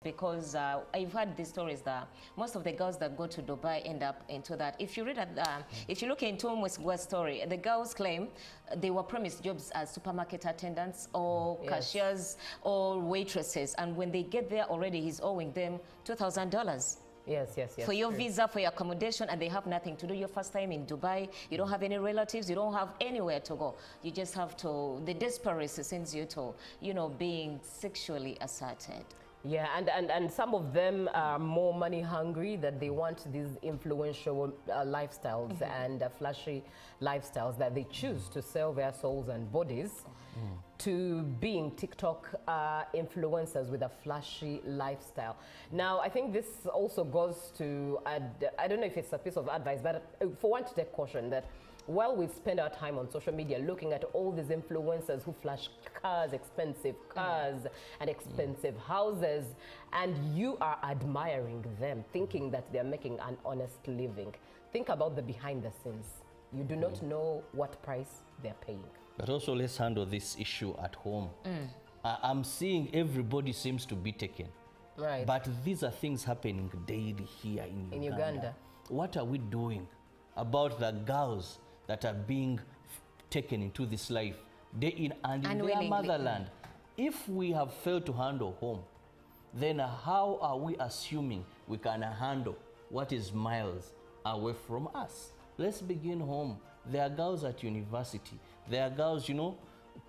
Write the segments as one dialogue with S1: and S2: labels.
S1: Because I've heard these stories that most of the girls that go to Dubai end up into that. If you read if you look into West story, the girls claim they were promised jobs as supermarket attendants or cashiers or waitresses, and when they get there already, he's owing them $2,000.
S2: Yes.
S1: For your visa, for your accommodation, and they have nothing to do. Your first time in Dubai, you don't have any relatives, you don't have anywhere to go. You just have to, the desperation sends you to, being sexually assaulted.
S2: Yeah, and some of them are more money hungry, that they want these influential lifestyles and flashy lifestyles, that they choose to sell their souls and bodies to being TikTok influencers with a flashy lifestyle. Now, I think this also goes to, I don't know if it's a piece of advice, but for one to take caution that while we spend our time on social media looking at all these influencers who flash cars, expensive cars and expensive houses, and you are admiring them, thinking that they're making an honest living, think about the behind the scenes. You do not know what price they're paying.
S3: But also, let's handle this issue at home. I'm seeing everybody seems to be taken.
S2: Right.
S3: But these are things happening daily here in Uganda. What are we doing about the girls that are being taken into this life day in and in their motherland? If we have failed to handle home, then how are we assuming we can handle what is miles away from us? Let's begin home. There are girls at university. There are girls,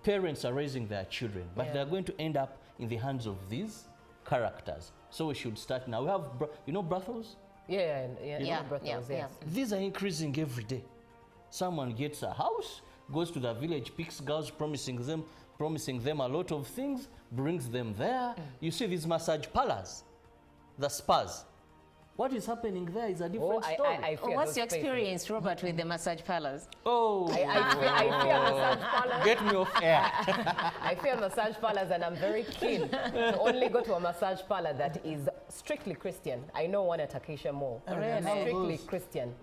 S3: parents are raising their children, but they're going to end up in the hands of these characters. So we should start now. We have, brothels?
S2: Brothels, yes.
S3: These are increasing every day. Someone gets a house, goes to the village, picks girls, promising them a lot of things, brings them there. You see these massage parlors, the spas. What is happening there is a different story.
S1: What's your experience, Robert, with the massage parlors?
S2: I fear massage parlors.
S3: Get me off air.
S2: I fear massage parlors, and I'm very keen to only go to a massage parlor that is strictly Christian. I know one at Acacia Mall. Strictly Christian.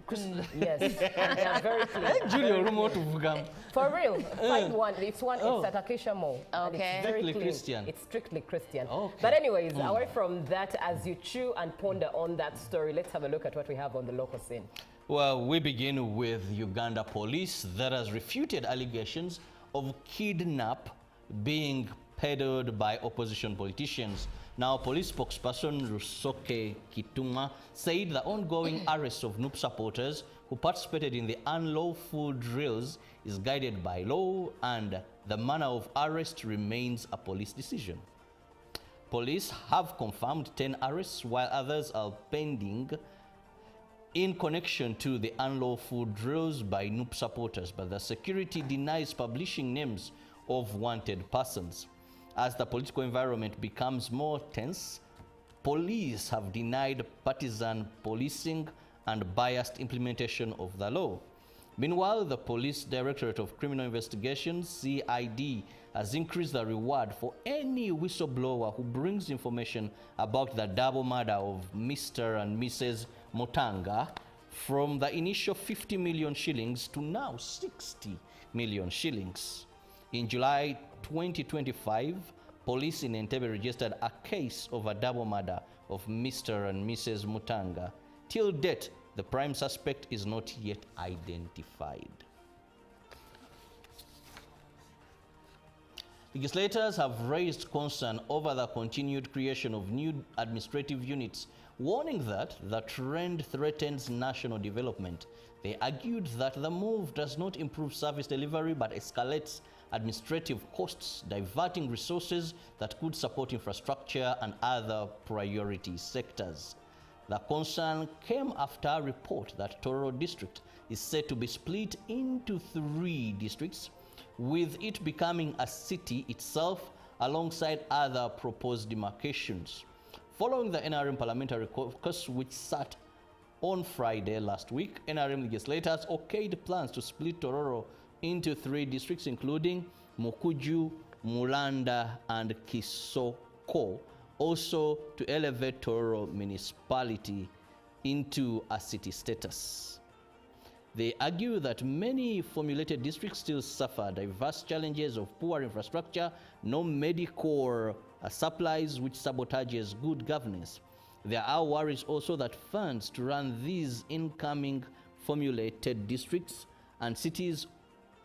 S2: Yes, they are very clean. For real, find one. It's at Acacia Mall.
S1: Okay.
S2: It's very
S3: strictly
S2: clean.
S3: Christian.
S2: It's strictly Christian.
S3: Okay.
S2: But anyways, away from that, as you chew and ponder on that story, let's have a look at what we have on the local scene.
S3: Well, we begin with Uganda police that has refuted allegations of kidnap being peddled by opposition politicians. Now, police spokesperson Rusoke Kituma said the ongoing arrest of NUP supporters who participated in the unlawful drills is guided by law, and the manner of arrest remains a police decision. Police have confirmed 10 arrests, while others are pending in connection to the unlawful drills by NUP supporters, but the security denies publishing names of wanted persons. As the political environment becomes more tense, police have denied partisan policing and biased implementation of the law. Meanwhile, the Police Directorate of Criminal Investigations, CID, has increased the reward for any whistleblower who brings information about the double murder of Mr. and Mrs. Mutanga from the initial 50 million shillings to now 60 million shillings. In July 2025, police in Entebbe registered a case of a double murder of Mr. and Mrs. Mutanga. Till date, the prime suspect is not yet identified. Legislators have raised concern over the continued creation of new administrative units, warning that the trend threatens national development. They argued that the move does not improve service delivery but escalates administrative costs, diverting resources that could support infrastructure and other priority sectors. The concern came after a report that Tororo district is set to be split into 3 districts, with it becoming a city itself alongside other proposed demarcations. Following the NRM parliamentary caucus, which sat on Friday last week, NRM legislators okayed plans to split Tororo into 3 districts, including Mukuju, Mulanda, and Kisoko, also to elevate Tororo municipality into a city status. They argue that many formulated districts still suffer diverse challenges of poor infrastructure, no medical supplies, which sabotages good governance. There are worries also that funds to run these incoming formulated districts and cities,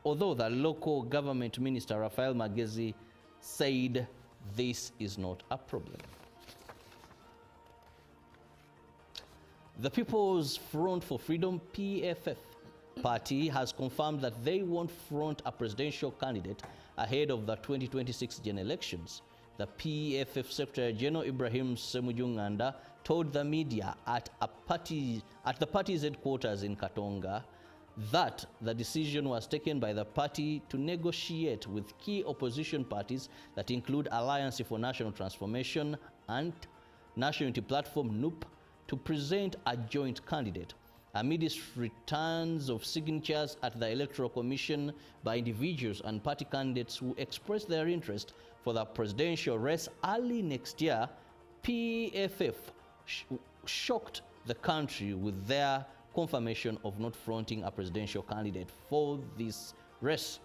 S3: although the local government minister Rafael Magezi said this is not a problem. The People's Front for Freedom, PFF, party has confirmed that they won't front a presidential candidate ahead of the 2026 general elections. The PFF Secretary General Ibrahim Semujunganda told the media at the party's headquarters in Katonga that the decision was taken by the party to negotiate with key opposition parties that include Alliance for National Transformation and National Unity Platform NUP to present a joint candidate. Amidst returns of signatures at the Electoral Commission by individuals and party candidates who expressed their interest for the presidential race early next year, PFF shocked the country with their confirmation of not fronting a presidential candidate for this race.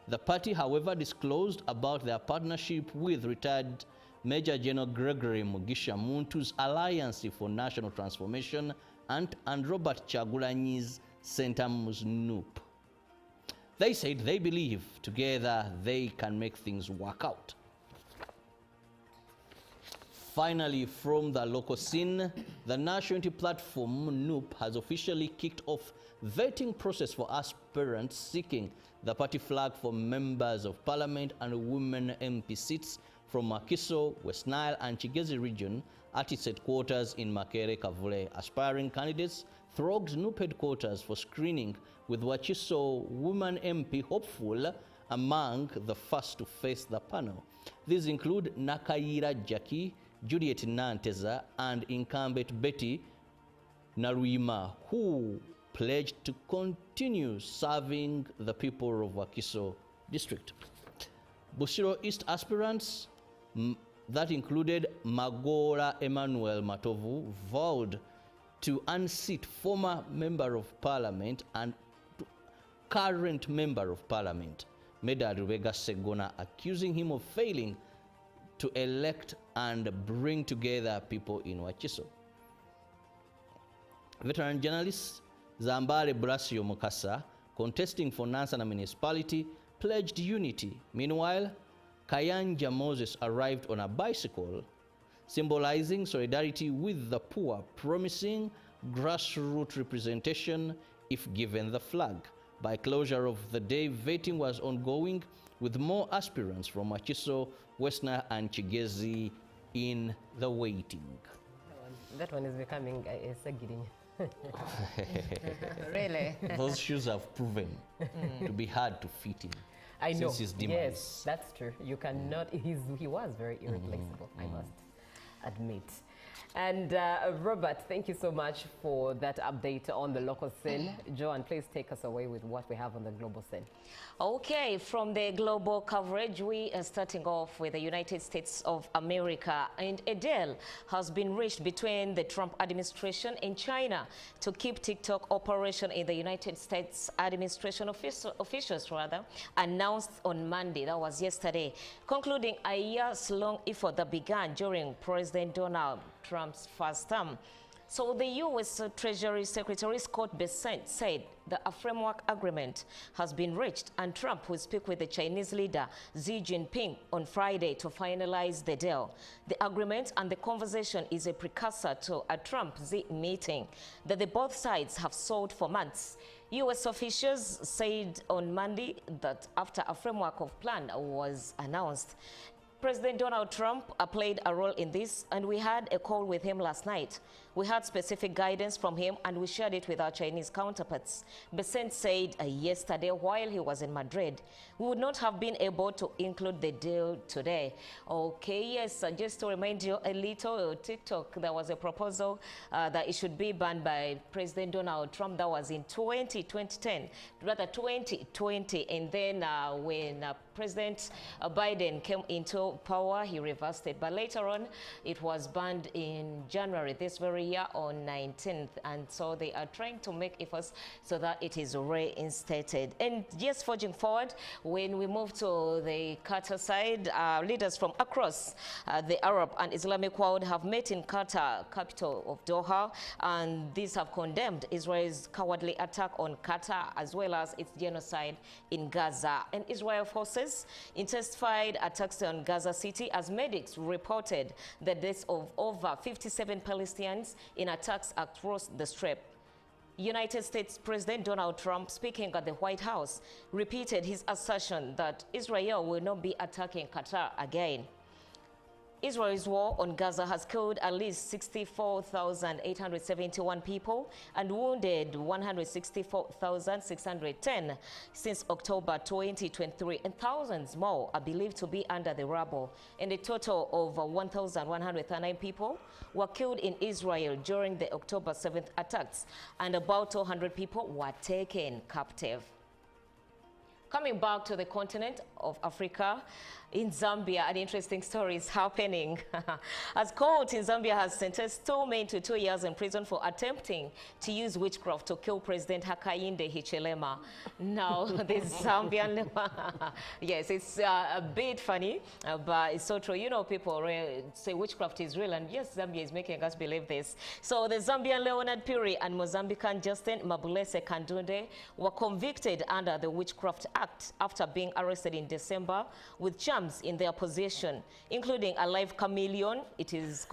S3: The party, however, disclosed about their partnership with retired Major General Gregory Mugisha Muntu's Alliance for National Transformation and Robert Chagulanyi's Centam's NUP. They said they believe together they can make things work out. Finally, from the local scene, the National Unity Platform NUP has officially kicked off vetting process for aspirants seeking the party flag for members of parliament and women MP seats from Makiso, West Nile and Chigezi region at its headquarters in Makere, Kavule. Aspiring candidates thronged NUP headquarters for screening, with Wachiso woman MP hopeful among the first to face the panel. These include Nakayira Jackie, Juliet Nanteza and incumbent Betty Naruima, who pledged to continue serving the people of Wakiso district. Busiro East aspirants that included Magora Emmanuel Matovu vowed to unseat former member of parliament and current member of parliament Medal Rubega Segona, accusing him of failing to elect and bring together people in Wakiso. Veteran journalist Zambale Brasio Mukasa, contesting for Nansana municipality, pledged unity. Meanwhile, Kayanja Moses arrived on a bicycle, symbolizing solidarity with the poor, promising grassroots representation if given the flag. By closure of the day, voting was ongoing, with more aspirants from Machiso, West Nile and Chigezi in the waiting.
S2: That one is becoming a Sagirin.
S1: Really?
S2: Those
S3: shoes have proven to be hard to fit in.
S2: I know.
S3: His demise.
S2: Yes, that's true. You cannot. He was very irreplaceable. I must admit. And Robert, thank you so much for that update on the local scene. Joanne, please take us away with what we have on the global scene.
S1: Okay, from the global coverage, we are starting off with the United States of America. And a deal has been reached between the Trump administration and China to keep TikTok operation in the United States. Administration officials announced on Monday, that was yesterday, concluding a years-long effort that began during President Donald Trump's first term. So the U.S. Treasury Secretary Scott Bessent said that a framework agreement has been reached, and Trump will speak with the Chinese leader Xi Jinping on Friday to finalize the deal. The agreement and the conversation is a precursor to a Trump-Xi meeting that both sides have sought for months. U.S. officials said on Monday that after a framework of plan was announced, President Donald Trump played a role in this, and we had a call with him last night. We had specific guidance from him, and we shared it with our Chinese counterparts. Bessent said yesterday while he was in Madrid, we would not have been able to include the deal today. Okay, yes, just to remind you a little, TikTok, there was a proposal that it should be banned by President Donald Trump. That was in 2020, and then when President Biden came into power, he reversed it. But later on, it was banned in January this very year on 19th. And so they are trying to make efforts so that it is reinstated. And just forging forward, when we move to the Qatar side, leaders from across the Arab and Islamic world have met in Qatar, capital of Doha, and these have condemned Israel's cowardly attack on Qatar as well as its genocide in Gaza. And Israel forces intensified attacks on Gaza City as medics reported the deaths of over 57 Palestinians in attacks across the Strip. United States President Donald Trump, speaking at the White House, repeated his assertion that Israel will not be attacking Qatar again. Israel's war on Gaza has killed at least 64,871 people and wounded 164,610 since October 2023, and thousands more are believed to be under the rubble. And a total of 1,139 people were killed in Israel during the October 7th attacks, and about 200 people were taken captive. Coming back to the continent of Africa, in Zambia, an interesting story is happening. As court in Zambia has sentenced 2 men to 2 years in prison for attempting to use witchcraft to kill President Hakainde Hichilema. Now, this Zambian, yes, it's a bit funny, but it's so true. You know, people say witchcraft is real, and yes, Zambia is making us believe this. So the Zambian Leonard Piri and Mozambican Justin Mabulese Kandunde were convicted under the Witchcraft Act after being arrested in December with charms in their possession, including a live chameleon. It is,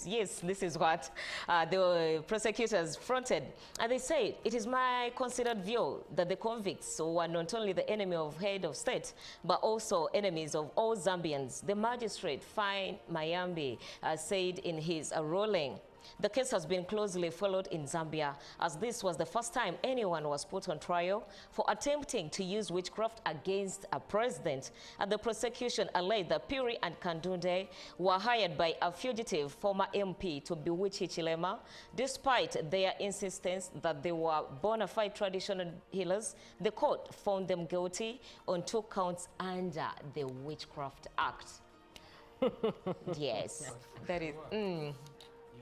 S1: yes, this is what the prosecutors fronted. And they said, it is my considered view that the convicts were not only the enemy of head of state, but also enemies of all Zambians. The magistrate, Fine Mayambi, said in his ruling. The case has been closely followed in Zambia, as this was the first time anyone was put on trial for attempting to use witchcraft against a president. And the prosecution alleged that Piri and Kandunde were hired by a fugitive former MP to bewitch Hichilema, despite their insistence that they were bona fide traditional healers. The court found them guilty on 2 counts under the Witchcraft Act. Yes, that is...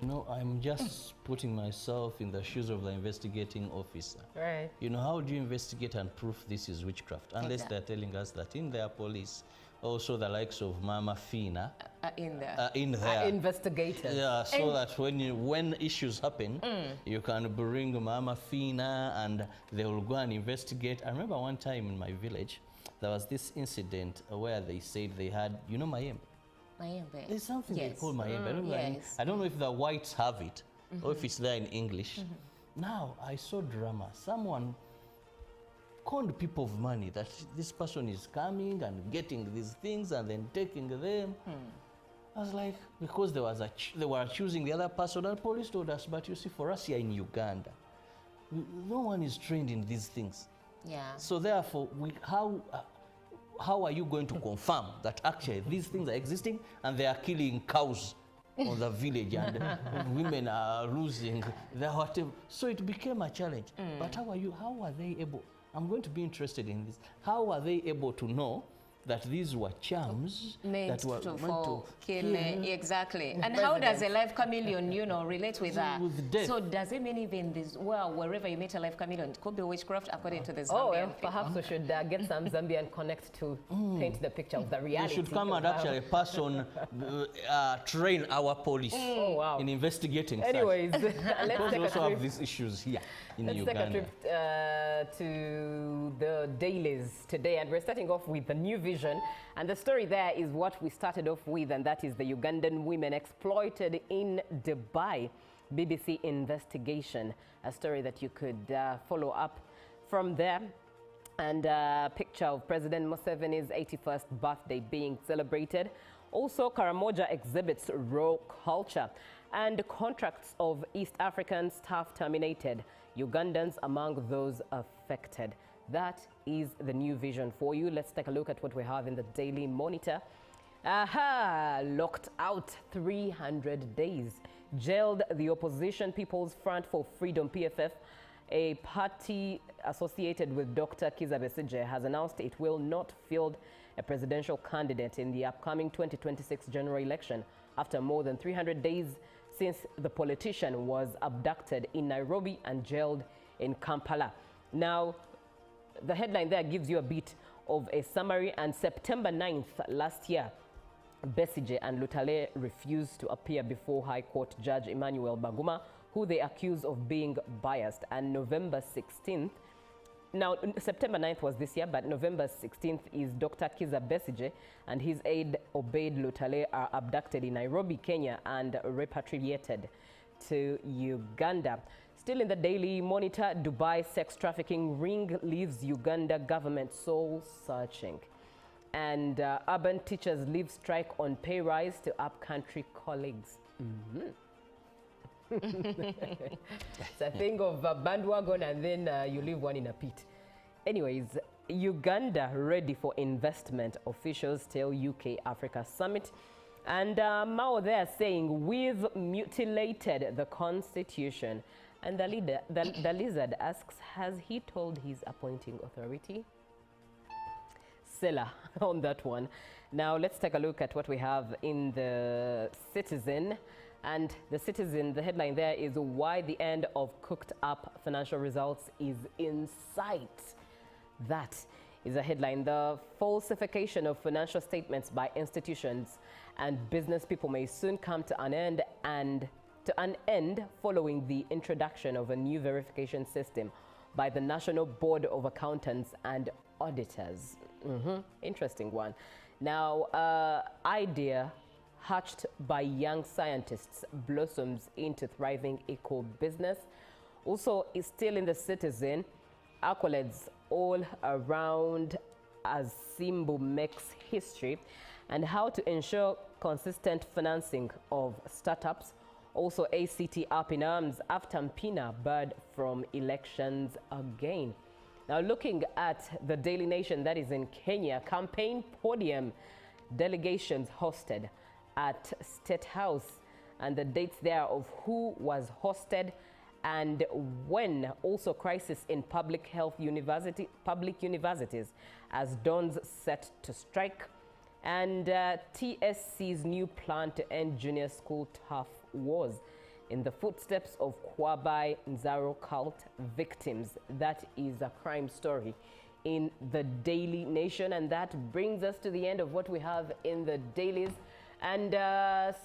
S3: You know, I'm just putting myself in the shoes of the investigating officer.
S2: Right.
S3: You know, how do you investigate and prove this is witchcraft? Unless they're telling us that in their police, also the likes of Mama Fina
S1: in there.
S2: Investigators.
S3: Yeah, so that when issues happen, you can bring Mama Fina and they will go and investigate. I remember one time in my village, there was this incident where they said they had, you know, Mayembe. There's something they call Mayembe.
S1: Yes.
S3: I don't know if the whites have it or if it's there in English. Now, I saw drama. Someone conned people of money that this person is coming and getting these things and then taking them. I was like, because they were choosing the other person, and police told us, but you see, for us here in Uganda, no one is trained in these things.
S1: Yeah.
S3: So therefore, how are you going to confirm that actually these things are existing and they are killing cows on the village and women are losing their whatever? So it became a challenge. But how are they able? I'm going to be interested in this. How are they able to know that these were charms that were meant to kill?
S1: Exactly. And how does a live chameleon, you know, relate with that?
S3: With death.
S1: So does it mean even this, well, wherever you meet a live chameleon, it could be witchcraft according to the Zambian
S2: well, perhaps we should get some Zambian connect to paint the picture of the reality.
S3: We should come and actually train our police in investigating.
S2: Anyways, let's
S3: we also have these issues here in Uganda.
S2: Let's take a trip to the dailies today, and we're starting off with the new vision. And the story there is what we started off with, and that is the Ugandan women exploited in Dubai. BBC investigation, a story that you could follow up from there. And a picture of President Museveni's 81st birthday being celebrated. Also, Karamoja exhibits raw culture, and contracts of East African staff terminated. Ugandans among those affected. That is the new vision for you. Let's take a look at what we have in the Daily Monitor. Locked out 300 days. Jailed the Opposition People's Front for Freedom, PFF. A party associated with Dr. Kizza Besigye has announced it will not field a presidential candidate in the upcoming 2026 general election after more than 300 days since the politician was abducted in Nairobi and jailed in Kampala. Now, the headline there gives you a bit of a summary. And September 9th last year, Besigye and Lutale refused to appear before High Court Judge Emmanuel Baguma, who they accuse of being biased. And November 16th, now September 9th was this year, but November 16th is Dr. Kiza Besigye and his aide Obeid Lutale are abducted in Nairobi, Kenya, and repatriated to Uganda. Still in the Daily Monitor, Dubai sex trafficking ring leaves Uganda government soul searching. And urban teachers leave strike on pay rise to upcountry colleagues. It's a thing of a bandwagon and then you leave one in a pit. Anyways, Uganda ready for investment, officials tell UK Africa Summit. And Mao there saying, we've mutilated the constitution. And the lizard asks, has he told his appointing authority? Selah on that one. Now let's take a look at what we have in the Citizen. And the Citizen, the headline there is why the end of cooked up financial results is in sight. That is a headline. The falsification of financial statements by institutions and business people may soon come to an end following the introduction of a new verification system by the National Board of Accountants and Auditors. Interesting one. Now, idea hatched by young scientists blossoms into thriving eco business. Also, is still in the Citizen, accolades all around as Simbu makes history, and how to ensure consistent financing of startups. Also, ACT up in arms after Mpina barred from elections again. Now, looking at the Daily Nation, that is in Kenya, campaign podium delegations hosted at State House, and the dates there of who was hosted and when. Also, crisis in public universities as dons set to strike, and TSC's new plan to end junior school tough wars in the footsteps of Kwabai Nzaro cult victims. That is a crime story in the Daily Nation, and that brings us to the end of what we have in the dailies. And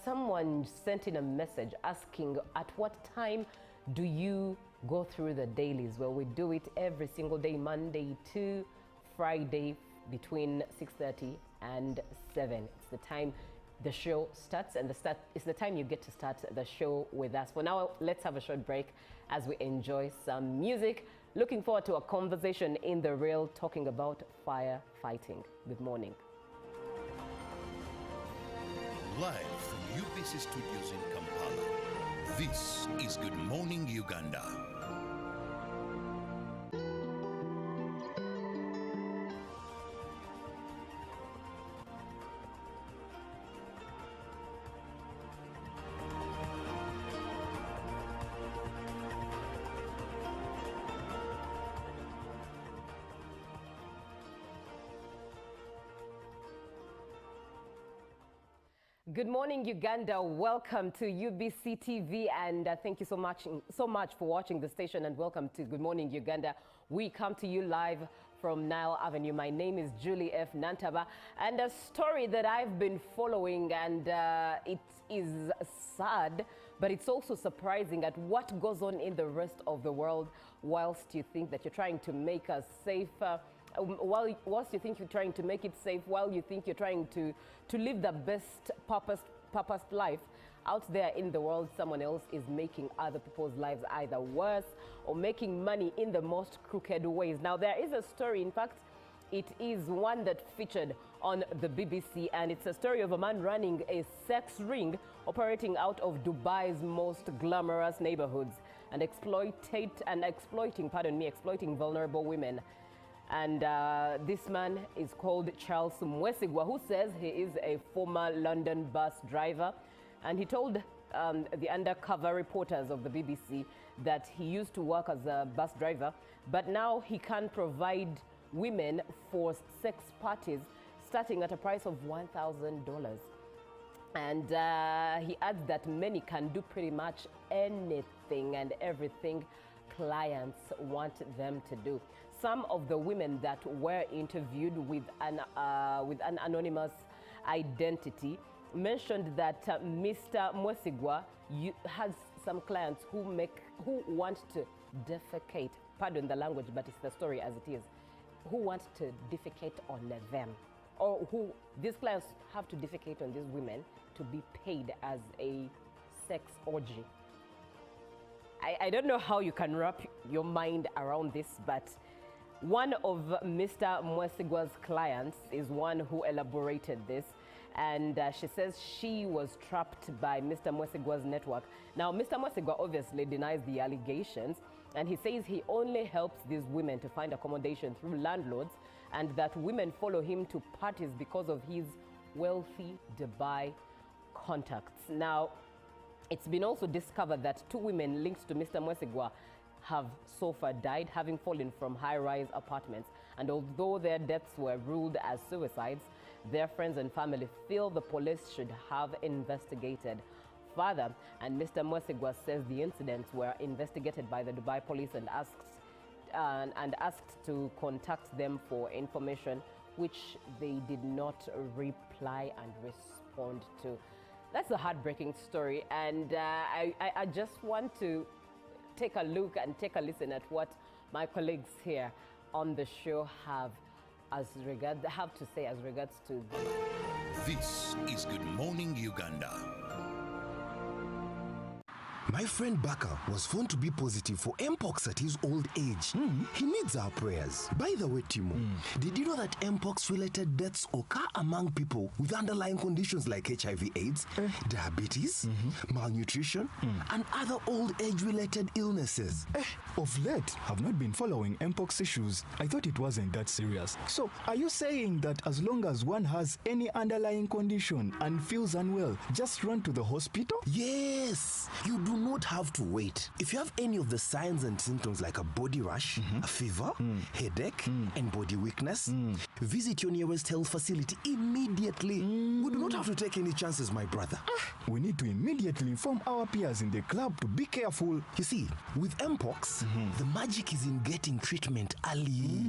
S2: someone sent in a message asking, at what time do you go through the dailies? Well, we do it every single day, Monday to Friday, between 6:30 and 7. It's the time the show starts, and it's the time you get to start the show with us. For now, let's have a short break as we enjoy some music. Looking forward to a conversation in the real talking about firefighting. Good morning.
S4: Live from UBC Studios in Kampala, this is Good Morning Uganda.
S2: Good morning, Uganda. Welcome to UBC TV, and thank you so much for watching the station, and welcome to Good Morning Uganda. We come to you live from Nile Avenue. My name is Julie F. Nantaba, and a story that I've been following, and it is sad, but it's also surprising at what goes on in the rest of the world whilst you think that you're trying to make us safer. Whilst you think you're trying to make it safe, while you think you're trying to live the best purposed life, out there in the world, someone else is making other people's lives either worse or making money in the most crooked ways. Now, there is a story, in fact, it is one that featured on the BBC, and it's a story of a man running a sex ring operating out of Dubai's most glamorous neighborhoods and exploiting vulnerable women. And this man is called Charles Mwesigwa, who says he is a former London bus driver. And he told the undercover reporters of the BBC that he used to work as a bus driver, but now he can provide women for sex parties starting at a price of $1,000. And he adds that many can do pretty much anything and everything clients want them to do. Some of the women that were interviewed with an anonymous identity mentioned that Mr. Mwesigwa has some clients who want to defecate, pardon the language, but it's the story as it is, who want to defecate on them, or who these clients have to defecate on these women to be paid as a sex orgy. I don't know how you can wrap your mind around this, but one of Mr. Mwesigwa's clients is one who elaborated this, and she says she was trapped by Mr. Mwesigwa's network. Now, Mr. Mwesigwa obviously denies the allegations, and he says he only helps these women to find accommodation through landlords, and that women follow him to parties because of his wealthy Dubai contacts. Now, it's been also discovered that 2 women linked to Mr. Mwesigwa have so far died, having fallen from high-rise apartments. And although their deaths were ruled as suicides, their friends and family feel the police should have investigated further. And Mr. Mwesigwa says the incidents were investigated by the Dubai police and asked to contact them for information, which they did not reply and respond to. That's a heartbreaking story, and I just want to take a look and take a listen at what my colleagues here on the show have to say as regards to
S4: This is Good Morning Uganda.
S5: My friend Baka was found to be positive for Mpox at his old age. He needs our prayers. By the way, Timo, did you know that Mpox-related deaths occur among people with underlying conditions like HIV/AIDS, diabetes, malnutrition, and other old age-related illnesses?
S6: Of late, I've not been following Mpox issues. I thought it wasn't that serious. So, are you saying that as long as one has any underlying condition and feels unwell, just run to the hospital?
S5: Yes! You do not have to wait. If you have any of the signs and symptoms like a body rash, a fever, headache, and body weakness, visit your nearest health facility immediately. We do not have to take any chances, my brother.
S6: We need to immediately inform our peers in the club to be careful.
S5: You see, with Mpox, the magic is in getting treatment early.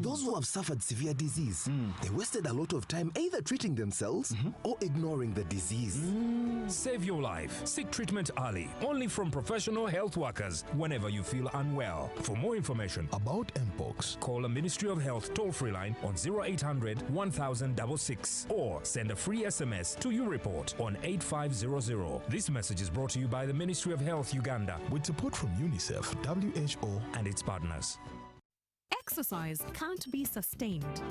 S5: Those who have suffered severe disease, they wasted a lot of time either treating themselves or ignoring the disease.
S7: Save your life. Seek treatment early. Only from professional health workers whenever you feel unwell. For more information
S6: About Mpox,
S7: call a Ministry of Health toll-free line on 0800 1066 or send a free SMS to YouReport on 8500. This message is brought to you by the Ministry of Health Uganda
S6: with support from UNICEF, WHO,
S7: and its partners.
S8: Exercise can't be sustained.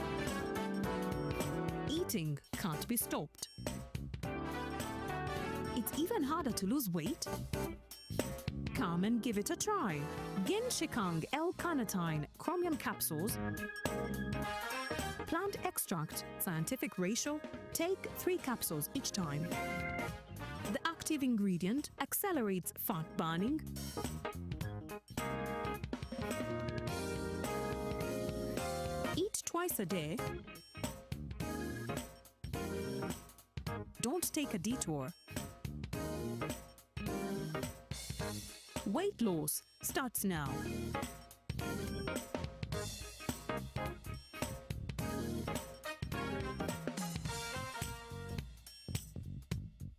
S8: Eating can't be stopped. It's even harder to lose weight. Come and give it a try. Genshikang L-carnitine chromium capsules, plant extract, scientific ratio, take 3 capsules each time. The active ingredient accelerates fat burning, eat twice a day, don't take a detour. Weight loss starts now.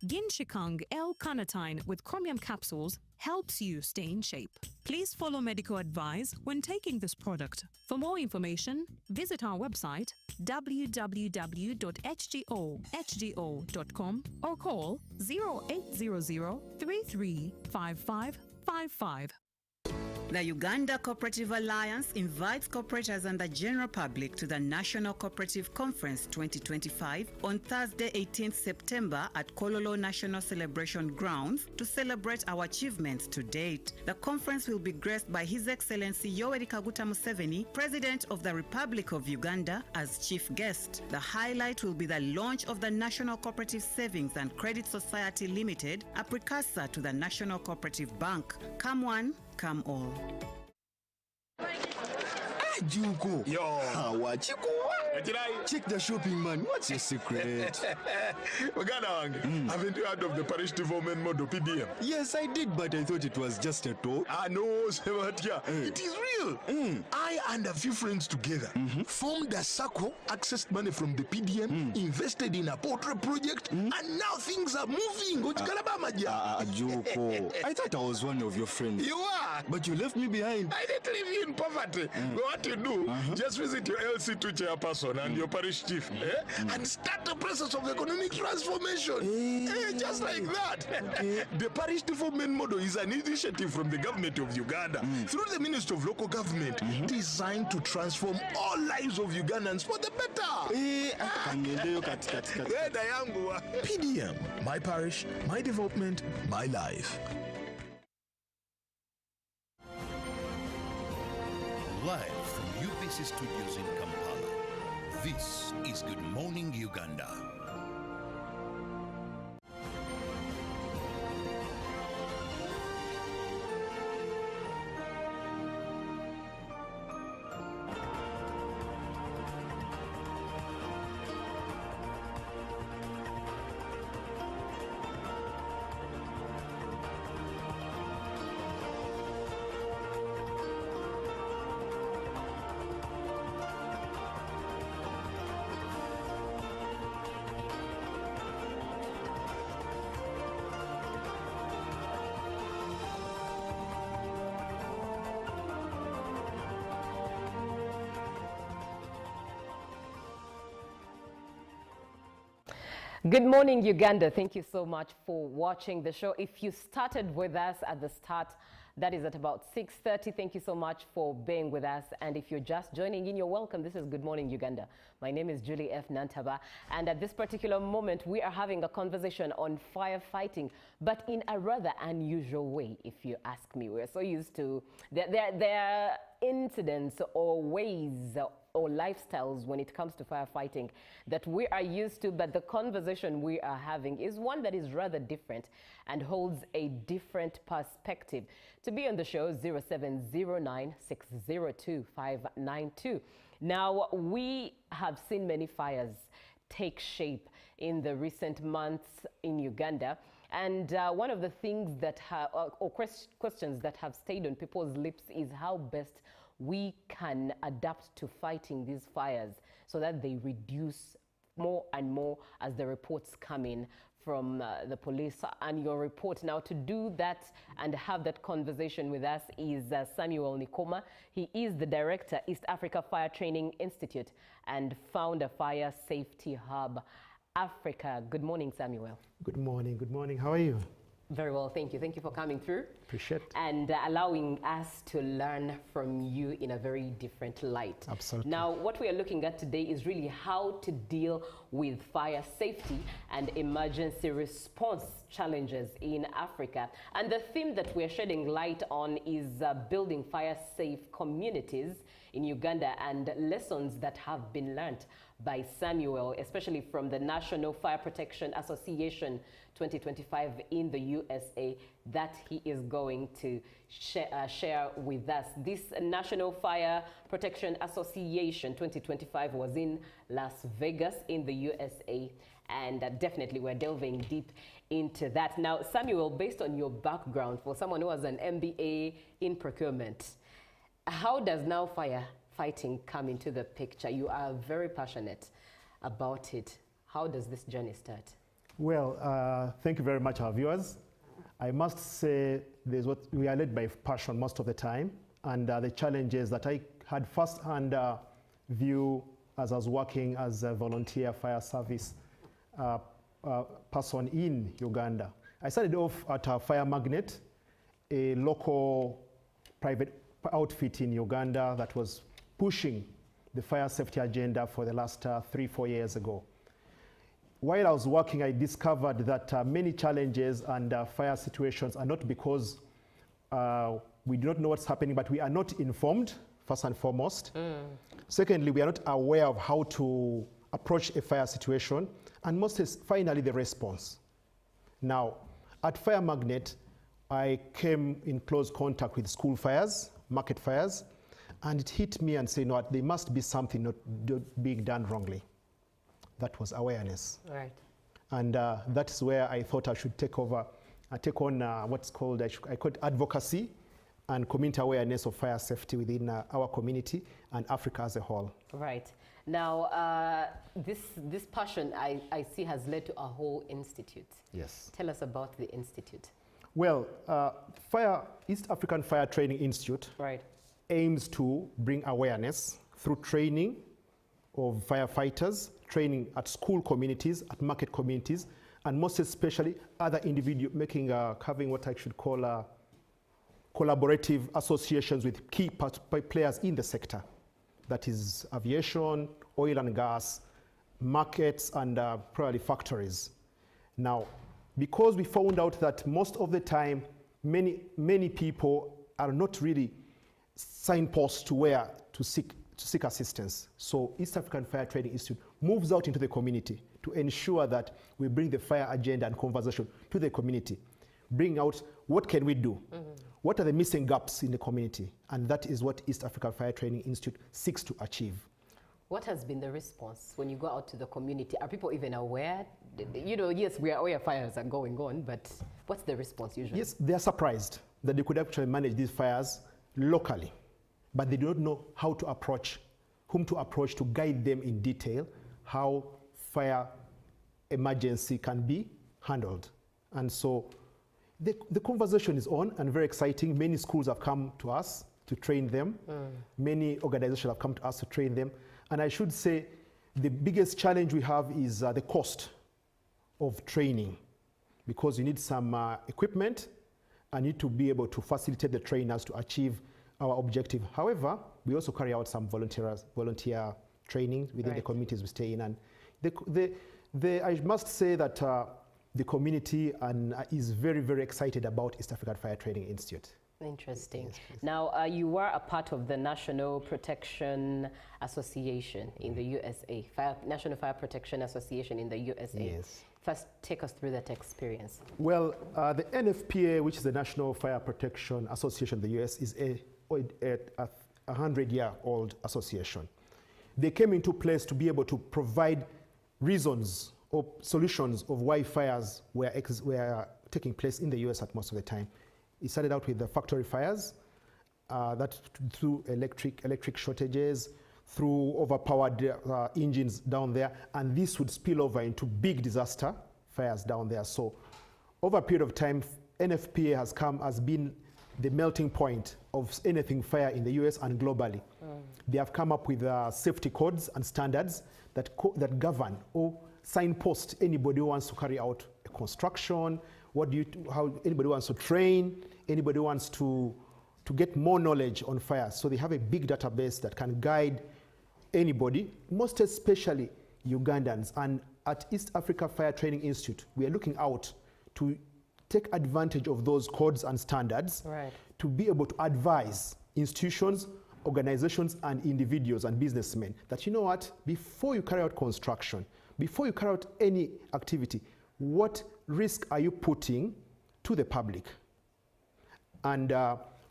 S8: Genshikang L-carnitine with chromium capsules helps you stay in shape. Please follow medical advice when taking this product. For more information, visit our website www.hgo.com or call 0800 335555.
S9: The Uganda Cooperative Alliance invites cooperators and the general public to the National Cooperative Conference 2025 on Thursday, 18th September at Kololo National Celebration Grounds to celebrate our achievements to date. The conference will be graced by His Excellency Yoweri Kaguta Museveni, President of the Republic of Uganda, as chief guest. The highlight will be the launch of the National Cooperative Savings and Credit Society Limited, a precursor to the National Cooperative Bank. Come one, come all.
S5: Juko.
S10: Yo.
S5: Check the shopping, man. What's your secret?
S10: Haven't you heard of the parish development model PDM?
S5: Yes, I did, but I thought it was just a talk.
S10: No, Sebatia. It is real. I and a few friends together formed a circle, accessed money from the PDM, invested in a poultry project, and now things are moving.
S5: Juko. I thought I was one of your friends.
S10: You are.
S5: But you left me behind.
S10: I didn't leave you in poverty. What you do, just visit your LC2 chairperson and your parish chief and start the process of economic transformation. Just like that. The parish development model is an initiative from the government of Uganda through the Ministry of Local Government designed to transform all lives of Ugandans for the better. PDM, my parish, my development, my life.
S4: Live from UBC Studios in Kampala, this is Good Morning Uganda.
S2: Good morning, Uganda. Thank you so much for watching the show. If you started with us at the start, that is at about 6:30. Thank you so much for being with us. And if you're just joining in, you're welcome. This is Good Morning Uganda. My name is Julie F. Nantaba. And at this particular moment, we are having a conversation on firefighting, but in a rather unusual way, if you ask me. We're so used to, there are incidents or ways or lifestyles when it comes to firefighting that we are used to, but the conversation we are having is one that is rather different and holds a different perspective. To be on the show, 0709-602-592. Now, we have seen many fires take shape in the recent months in Uganda. And one of the things that questions that have stayed on people's lips is how best we can adapt to fighting these fires so that they reduce more and more as the reports come in from the police. And your report now to do that and have that conversation with us is Samuel Nikoma. He is the director, East Africa Fire Training Institute, and founder Fire Safety Hub Africa. Good morning, Samuel.
S11: Good morning. Good morning. How are you?
S2: Very well, thank you. Thank you for coming through.
S11: Appreciate it.
S2: And allowing us to learn from you in a very different light.
S11: Absolutely.
S2: Now, what we are looking at today is really how to deal with fire safety and emergency response challenges in Africa. And the theme that we're shedding light on is building fire-safe communities in Uganda and lessons that have been learned by Samuel, especially from the National Fire Protection Association 2025 in the USA, that he is going to share with us. This National Fire Protection Association 2025 was in Las Vegas in the USA, and definitely we're delving deep into that. Now, Samuel, based on your background, for someone who has an MBA in procurement, how does now firefighting come into the picture? You are very passionate about it. How does this journey start?
S11: Well, thank you very much, our viewers. I must say we are led by passion most of the time, and the challenges that I had first-hand view as I was working as a volunteer fire service person in Uganda. I started off at a Fire Magnet, a local private outfit in Uganda that was pushing the fire safety agenda for the last 3-4 years ago. While I was working, I discovered that many challenges and fire situations are not because we do not know what's happening, but we are not informed, first and foremost. Secondly, we are not aware of how to approach a fire situation. And most is finally the response. Now, at Fire Magnet, I came in close contact with school fires, market fires, And it hit me and said, no, there must be something not being done wrongly. That was awareness.
S2: Right.
S11: And that's where I thought I should take on what's called, I call it advocacy and community awareness of fire safety within our community and Africa as a whole.
S2: Right. Now, this passion I see has led to a whole institute.
S11: Yes.
S2: Tell us about the institute.
S11: Well, East African Fire Training Institute aims to bring awareness through training of firefighters, training at school communities, at market communities, and most especially other individuals, having what I should call collaborative associations with key players in the sector. That is aviation, oil and gas, markets, and probably factories. Now, because we found out that most of the time, many people are not really signposts to where to seek assistance. So East African Fire Training Institute moves out into the community to ensure that we bring the fire agenda and conversation to the community, bring out what can we do, what are the missing gaps in the community, and that is what East African Fire Training Institute seeks to achieve.
S2: What has been the response when you go out to the community? Are people even aware? You know, yes, we are aware fires are going on, but what's the response usually?
S11: Yes, they are surprised that they could actually manage these fires locally, but they do not know how to approach, whom to approach to guide them in detail how fire emergency can be handled. And so the conversation is on and very exciting. Many schools have come to us to train them. Many organizations have come to us to train them. And I should say the biggest challenge we have is the cost of training, because you need some equipment and need to be able to facilitate the trainers to achieve our objective. However, we also carry out some volunteer training within the communities we stay in. And I must say that the community is very, very excited about East African Fire Training Institute.
S2: Interesting. Yes, now, you were a part of the National Protection Association in the USA, National Fire Protection Association in the USA. Yes. First, take us through that experience.
S11: Well, the NFPA, which is the National Fire Protection Association in the US, is a 100-year-old association. They came into place to be able to provide reasons or solutions of why fires were taking place in the US at most of the time. It started out with the factory fires, that through electric shortages, through overpowered engines down there, and this would spill over into big disaster fires down there. So over a period of time, NFPA has been the melting point of anything fire in the US and globally. They have come up with safety codes and standards that govern or signpost anybody who wants to carry out a construction, how anybody wants to train, anybody wants to get more knowledge on fire. So they have a big database that can guide anybody, most especially Ugandans. And at East Africa Fire Training Institute, we are looking out to take advantage of those codes and standards to be able to advise institutions, organizations, and individuals and businessmen that, you know what, before you carry out construction, before you carry out any activity, what risk are you putting to the public? And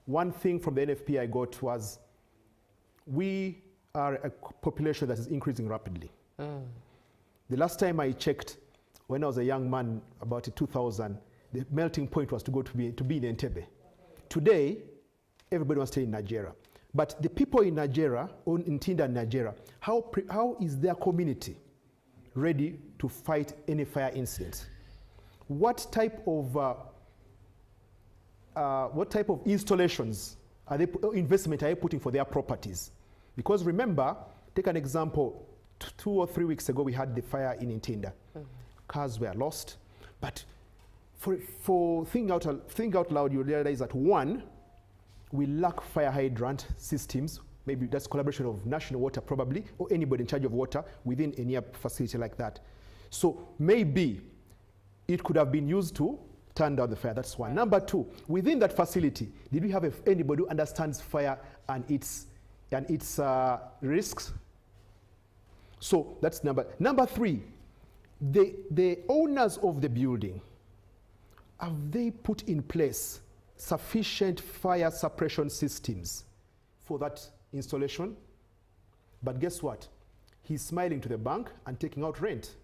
S11: one thing from the NFP I got was, we are a population that is increasing rapidly. The last time I checked, when I was a young man, about 2000, the melting point was to be in Entebbe. Today, everybody wants to stay in Nigeria. But the people in Nigeria, or in Tinda, Nigeria, how is their community ready to fight any fire incident? What type of installations investment are they putting for their properties? Because remember, take an example, 2 or 3 weeks ago we had the fire in Ntinda. Cars were lost, but for think out loud, you realize that one, we lack fire hydrant systems. Maybe that's collaboration of national water probably, or anybody in charge of water within a near facility like that. So maybe it could have been used to turn down the fire. That's one. Number two, within that facility, did we have anybody who understands fire and its risks? So that's number three. The owners of the building, have they put in place sufficient fire suppression systems for that installation, but guess what? He's smiling to the bank and taking out rent.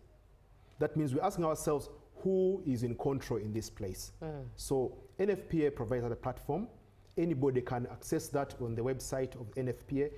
S11: That means we're asking ourselves, who is in control in this place? So NFPA provides a platform. Anybody can access that on the website of NFPA.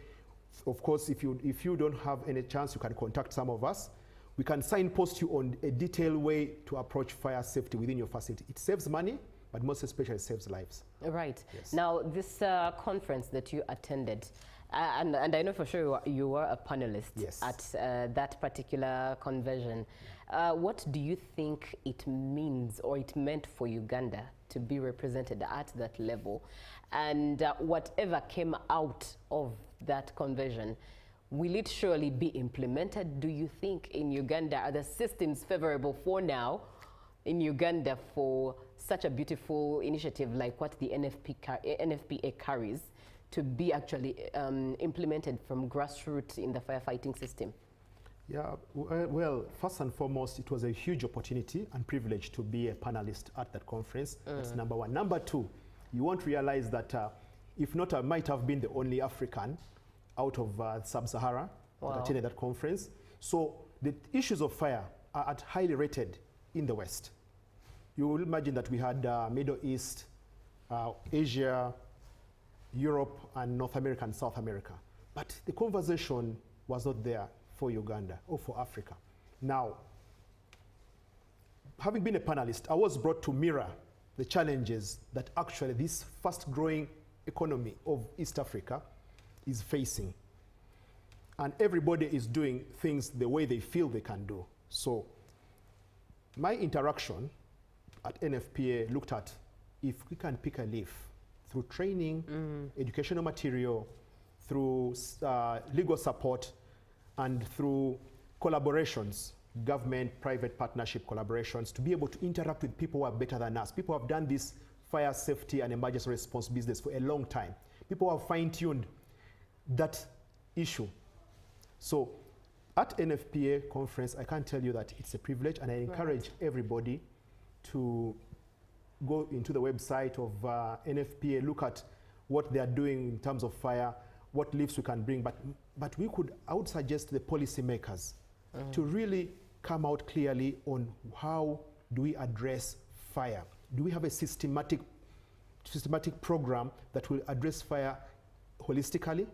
S11: Of course, if you don't have any chance, you can contact some of us. We can signpost you on a detailed way to approach fire safety within your facility. It saves money, but most especially it saves lives.
S2: Right.
S11: Yes.
S2: Now, this conference that you attended, and I know for sure you were a panelist
S11: Yes.
S2: at that particular convention. What do you think it means or it meant for Uganda to be represented at that level? And whatever came out of that convention, will it surely be implemented, do you think, in Uganda? Are the systems favorable for now in Uganda for such a beautiful initiative like what the NFPA carries to be actually implemented from grassroots in the firefighting system?
S11: Yeah, well, first and foremost, it was a huge opportunity and privilege to be a panelist at that conference. That's number one. Number two, you won't realize that if not, I might have been the only African out of Sub-Sahara that attended that conference. So the issues of fire are highly rated in the West. You will imagine that we had Middle East, Asia, Europe, and North America and South America. But the conversation was not there for Uganda or for Africa. Now, having been a panelist, I was brought to mirror the challenges that actually this fast-growing economy of East Africa is facing. And everybody is doing things the way they feel they can do. So my interaction at NFPA looked at if we can pick a leaf through training, educational material, through legal support, and through collaborations, government-private partnership collaborations, to be able to interact with people who are better than us. People who have done this fire safety and emergency response business for a long time. People who have fine-tuned that issue. So at NFPA conference, I can tell you that it's a privilege, and I encourage everybody to go into the website of NFPA, look at what they are doing in terms of fire, what leaves we can bring, but I would suggest the policymakers to really come out clearly on how do we address fire. Do we have a systematic program that will address fire holistically?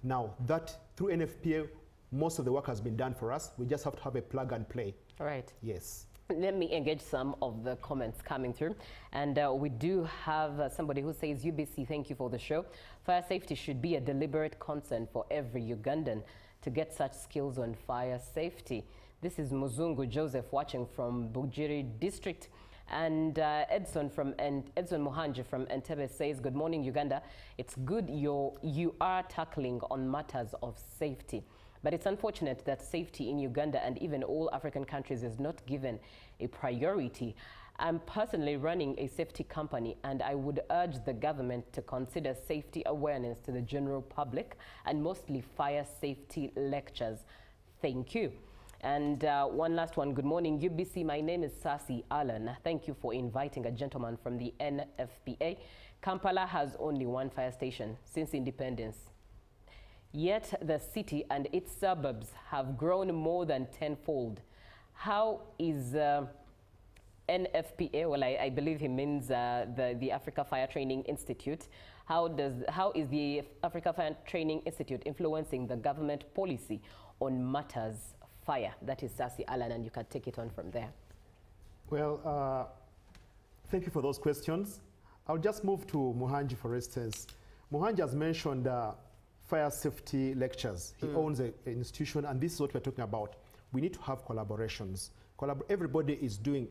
S11: Now, that through NFPA, most of the work has been done for us. We just have to have a plug and play.
S2: Right.
S11: Yes.
S2: Let me engage some of the comments coming through. And we do have somebody who says, UBC, thank you for the show. Fire safety should be a deliberate concern for every Ugandan to get such skills on fire safety. This is Muzungu Joseph watching from Bugiri district. And Edson Muhanji from Entebbe says, good morning, Uganda. It's good you are tackling on matters of safety. But it's unfortunate that safety in Uganda and even all African countries is not given a priority. I'm personally running a safety company, and I would urge the government to consider safety awareness to the general public and mostly fire safety lectures. Thank you. And one last one. Good morning, UBC. My name is Sasi Alan. Thank you for inviting a gentleman from the NFPA. Kampala has only one fire station since independence. Yet the city and its suburbs have grown more than tenfold. How is NFPA, well, I believe he means the Africa Fire Training Institute. How is the Africa Fire Training Institute influencing the government policy on matters fire? That is Sasi Alan, and you can take it on from there.
S11: Well, thank you for those questions. I'll just move to Muhanji, for instance. Muhanji has mentioned fire safety lectures. He owns an institution, and this is what we're talking about. We need to have collaborations. Everybody is doing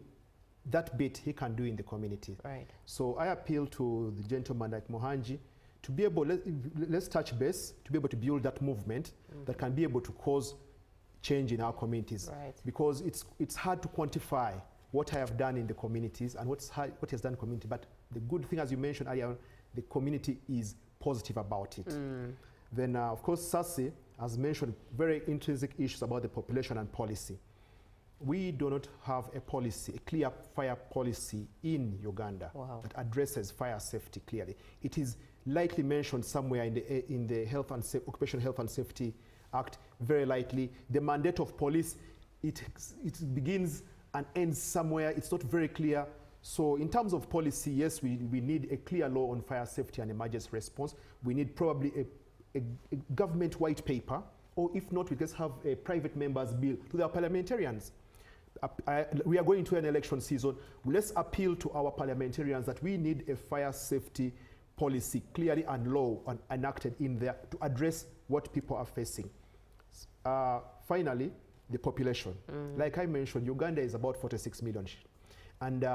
S11: that bit he can do in the community.
S2: Right.
S11: So I appeal to the gentleman like Muhanji to be able, let's touch base, to be able to build that movement that can be able to cause change in our communities.
S2: Right.
S11: Because it's hard to quantify what I have done in the communities and what has done in the community. But the good thing, as you mentioned earlier, the community is positive about it. Then, of course, Sasi has mentioned very intrinsic issues about the population and policy. we do not have a policy, a clear fire policy in Uganda that addresses fire safety clearly. It is lightly mentioned somewhere in the Occupational Health and Safety Act, very lightly. The mandate of police, it begins and ends somewhere. It's not very clear. So in terms of policy, yes, we need a clear law on fire safety and emergency response. We need probably a government white paper, or if not, we just have a private members bill to their parliamentarians. We are going into an election season. Let's appeal to our parliamentarians that we need a fire safety policy clearly and law enacted in there to address what people are facing. Finally, the population. Like I mentioned, Uganda is about 46 million. And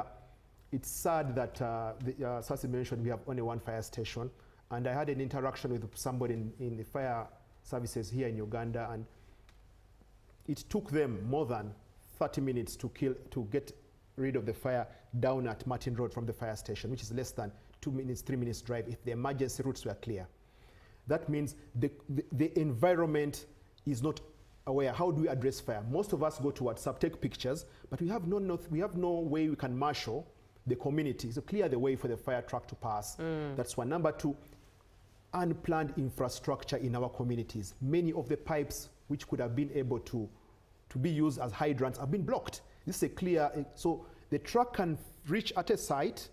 S11: it's sad that, Sasi mentioned, we have only one fire station. And I had an interaction with somebody in the fire services here in Uganda, and it took them more than 30 minutes to get rid of the fire down at Martin Road from the fire station, which is less than 2 minutes, 3 minutes drive if the emergency routes were clear. That means the environment is not aware. How do we address fire? Most of us go to WhatsApp, take pictures, but we have no way we can marshal the community to clear the way for the fire truck to pass. That's one. Number two, unplanned infrastructure in our communities. Many of the pipes which could have been able to be used as hydrants have been blocked. This is a clear, so the truck can reach at a site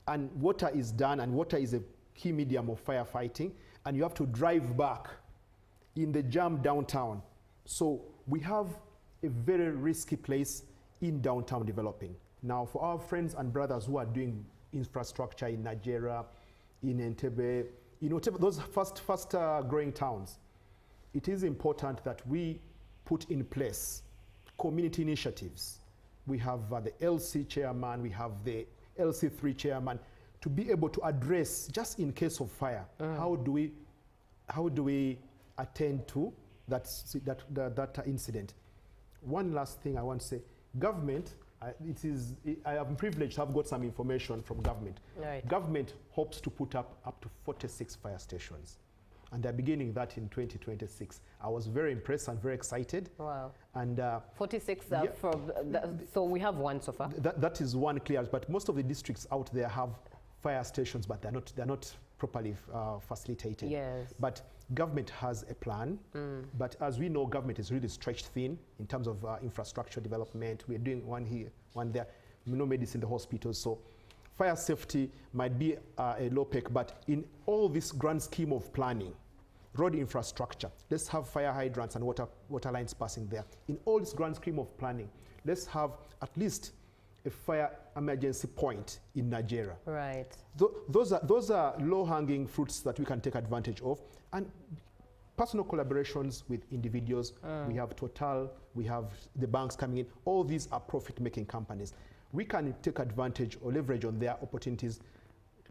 S11: and water is done, and water is a key medium of firefighting, and you have to drive back in the jam downtown. So we have a very risky place in downtown developing. Now for our friends and brothers who are doing infrastructure in Nigeria, in Entebbe, those fast growing towns, it is important that we put in place community initiatives. We have the LC chairman, we have the LC3 chairman, to be able to address, just in case of fire, how do we attend to that incident. One last thing I want to say, government, I am privileged to have got some information from government. Right. Government hopes to put up to 46 fire stations, and they're beginning that in 2026. I was very impressed and very excited. Wow. And
S2: 46 so we have one so far.
S11: That is one clear, but most of the districts out there have fire stations, but they're not properly facilitated. Yes. But government has a plan, but as we know, government is really stretched thin in terms of infrastructure development. We're doing one here, one there, no medicine in the hospitals. So fire safety might be a low peg, but in all this grand scheme of planning, road infrastructure, let's have fire hydrants and water lines passing there. In all this grand scheme of planning, let's have at least a fire emergency point in Nigeria. Right. Those are low-hanging fruits that we can take advantage of, and personal collaborations with individuals. We have Total, we have the banks coming in. All these are profit-making companies. We can take advantage or leverage on their opportunities,